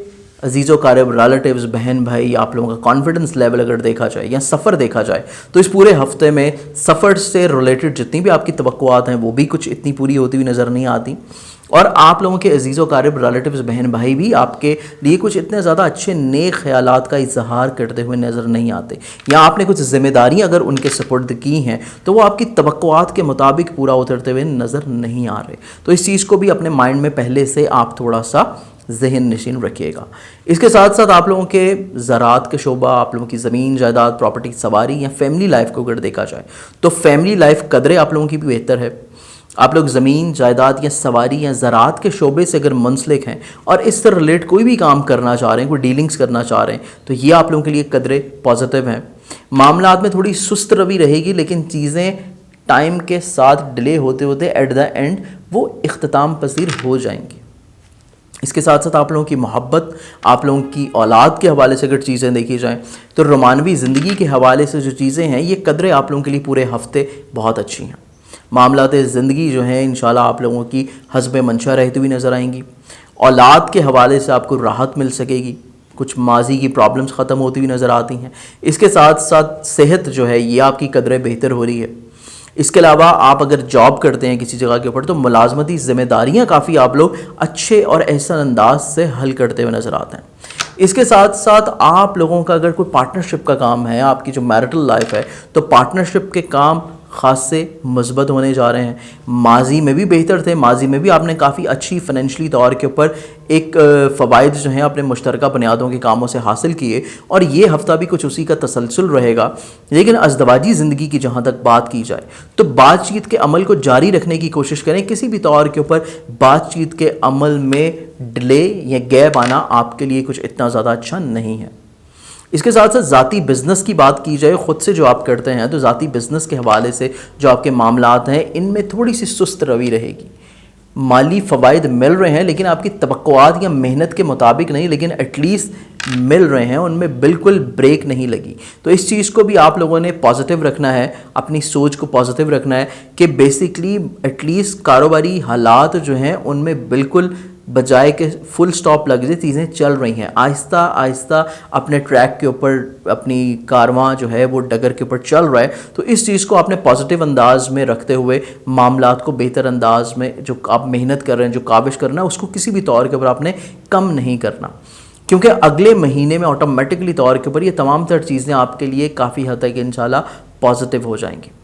عزیز و قارب ریلیٹیوز، بہن بھائی، آپ لوگوں کا کانفیڈنس لیول اگر دیکھا جائے یا سفر دیکھا جائے تو اس پورے ہفتے میں سفر سے ریلیٹڈ جتنی بھی آپ کی توقعات ہیں وہ بھی کچھ اتنی پوری ہوتی ہوئی نظر نہیں آتی، اور آپ لوگوں کے عزیز و قارب ریلیٹیوز، بہن بھائی بھی آپ کے لیے کچھ اتنے زیادہ اچھے نیک خیالات کا اظہار کرتے ہوئے نظر نہیں آتے، یا آپ نے کچھ ذمہ داریاں اگر ان کے سپرد کی ہیں تو وہ آپ کی توقعات کے مطابق پورا اترتے ہوئے نظر نہیں آ رہے، تو اس چیز کو بھی اپنے مائنڈ میں پہلے سے آپ تھوڑا سا ذہن نشین رکھیے گا۔ اس کے ساتھ ساتھ آپ لوگوں کے زراعت کے شعبہ، آپ لوگوں کی زمین جائیداد، پراپرٹی سواری یا فیملی لائف کو اگر دیکھا جائے تو فیملی لائف قدرے آپ لوگوں کی بھی بہتر ہے۔ آپ لوگ زمین جائیداد یا سواری یا زراعت کے شعبے سے اگر منسلک ہیں اور اس سے ریلیٹ کوئی بھی کام کرنا چاہ رہے ہیں، کوئی ڈیلنگز کرنا چاہ رہے ہیں، تو یہ آپ لوگوں کے لیے قدرے پازیٹیو ہیں۔ معاملات میں تھوڑی سست روی رہے گی، لیکن چیزیں ٹائم کے ساتھ ڈیلے ہوتے ہوتے ایٹ دا اینڈ وہ اختتام پذیر ہو جائیں گی۔ اس کے ساتھ ساتھ آپ لوگوں کی محبت، آپ لوگوں کی اولاد کے حوالے سے اگر چیزیں دیکھی جائیں تو رومانوی زندگی کے حوالے سے جو چیزیں ہیں یہ قدرے آپ لوگوں کے لیے پورے ہفتے بہت اچھی ہیں۔ معاملات زندگی جو ہیں انشاءاللہ آپ لوگوں کی حسب منشا رہتی ہوئی نظر آئیں گی۔ اولاد کے حوالے سے آپ کو راحت مل سکے گی، کچھ ماضی کی پرابلمز ختم ہوتی ہوئی نظر آتی ہیں۔ اس کے ساتھ ساتھ صحت جو ہے یہ آپ کی قدرے بہتر ہو رہی ہے۔ اس کے علاوہ آپ اگر جاب کرتے ہیں کسی جگہ کے اوپر تو ملازمتی ذمہ داریاں کافی آپ لوگ اچھے اور احسن انداز سے حل کرتے ہوئے نظر آتے ہیں۔ اس کے ساتھ ساتھ آپ لوگوں کا اگر کوئی پارٹنرشپ کا کام ہے، آپ کی جو میرٹل لائف ہے، تو پارٹنرشپ کے کام خاصے مثبت ہونے جا رہے ہیں۔ ماضی میں بھی بہتر تھے، ماضی میں بھی آپ نے کافی اچھی فائنینشلی طور کے اوپر ایک فوائد جو ہیں اپنے مشترکہ بنیادوں کے کاموں سے حاصل کیے، اور یہ ہفتہ بھی کچھ اسی کا تسلسل رہے گا۔ لیکن ازدواجی زندگی کی جہاں تک بات کی جائے تو بات چیت کے عمل کو جاری رکھنے کی کوشش کریں، کسی بھی طور کے اوپر بات چیت کے عمل میں ڈیلے یا گیپ آنا آپ کے لیے کچھ اتنا زیادہ اچھا نہیں ہے۔ اس کے ساتھ ساتھ ذاتی بزنس کی بات کی جائے، خود سے جو آپ کرتے ہیں تو ذاتی بزنس کے حوالے سے جو آپ کے معاملات ہیں ان میں تھوڑی سی سست روی رہے گی۔ مالی فوائد مل رہے ہیں لیکن آپ کی توقعات یا محنت کے مطابق نہیں، لیکن ایٹ لیسٹ مل رہے ہیں، ان میں بالکل بریک نہیں لگی۔ تو اس چیز کو بھی آپ لوگوں نے پازیٹیو رکھنا ہے، اپنی سوچ کو پازیٹیو رکھنا ہے کہ بیسیکلی ایٹ لیسٹ کاروباری حالات جو ہیں ان میں بالکل بجائے کہ فل سٹاپ لگ جائے، چیزیں چل رہی ہیں، آہستہ آہستہ اپنے ٹریک کے اوپر اپنی کارواں جو ہے وہ ڈگر کے اوپر چل رہا ہے۔ تو اس چیز کو آپ نے پازیٹیو انداز میں رکھتے ہوئے معاملات کو بہتر انداز میں جو آپ محنت کر رہے ہیں، جو کاوش کرنا ہے، اس کو کسی بھی طور کے اوپر آپ نے کم نہیں کرنا، کیونکہ اگلے مہینے میں آٹومیٹکلی طور کے اوپر یہ تمام تر چیزیں آپ کے لیے کافی حد تک انشاءاللہ پازیٹیو ہو جائیں گی۔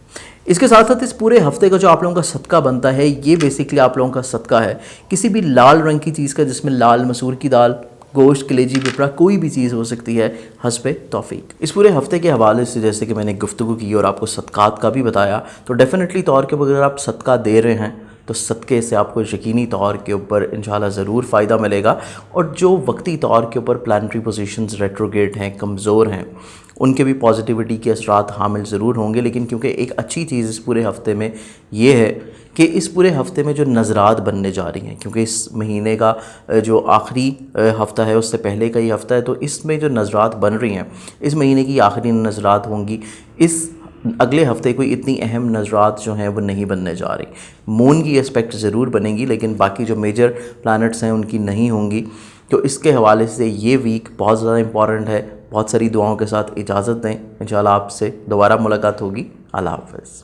اس کے ساتھ ساتھ اس پورے ہفتے کا جو آپ لوگوں کا صدقہ بنتا ہے یہ بیسیکلی آپ لوگوں کا صدقہ ہے کسی بھی لال رنگ کی چیز کا، جس میں لال مسور کی دال، گوشت، کلیجی، پپڑا، کوئی بھی چیز ہو سکتی ہے حسب توفیق۔ اس پورے ہفتے کے حوالے سے جیسے کہ میں نے گفتگو کی اور آپ کو صدقات کا بھی بتایا، تو ڈیفینیٹلی طور کے اوپر اگر آپ صدقہ دے رہے ہیں تو صدقے سے آپ کو یقینی طور کے اوپر انشاءاللہ ضرور فائدہ ملے گا، اور جو وقتی طور کے اوپر پلانٹری پوزیشنز ریٹروگریڈ ہیں، کمزور ہیں، ان کے بھی پازیٹیوٹی کے اثرات حامل ضرور ہوں گے۔ لیکن کیونکہ ایک اچھی چیز اس پورے ہفتے میں یہ ہے کہ اس پورے ہفتے میں جو نظرات بننے جا رہی ہیں، کیونکہ اس مہینے کا جو آخری ہفتہ ہے اس سے پہلے کا یہ ہفتہ ہے، تو اس میں جو نظرات بن رہی ہیں اس مہینے کی آخری نظرات ہوں گی۔ اس اگلے ہفتے کوئی اتنی اہم نظرات جو ہیں وہ نہیں بننے جا رہی۔ مون کی اسپیکٹ ضرور بنے گی لیکن باقی جو میجر پلانٹس ہیں ان کی نہیں ہوں گی۔ تو اس کے حوالے سے یہ ویک بہت زیادہ امپورٹنٹ ہے۔ بہت ساری دعاؤں کے ساتھ اجازت دیں، انشاءاللہ آپ سے دوبارہ ملاقات ہوگی۔ اللہ حافظ۔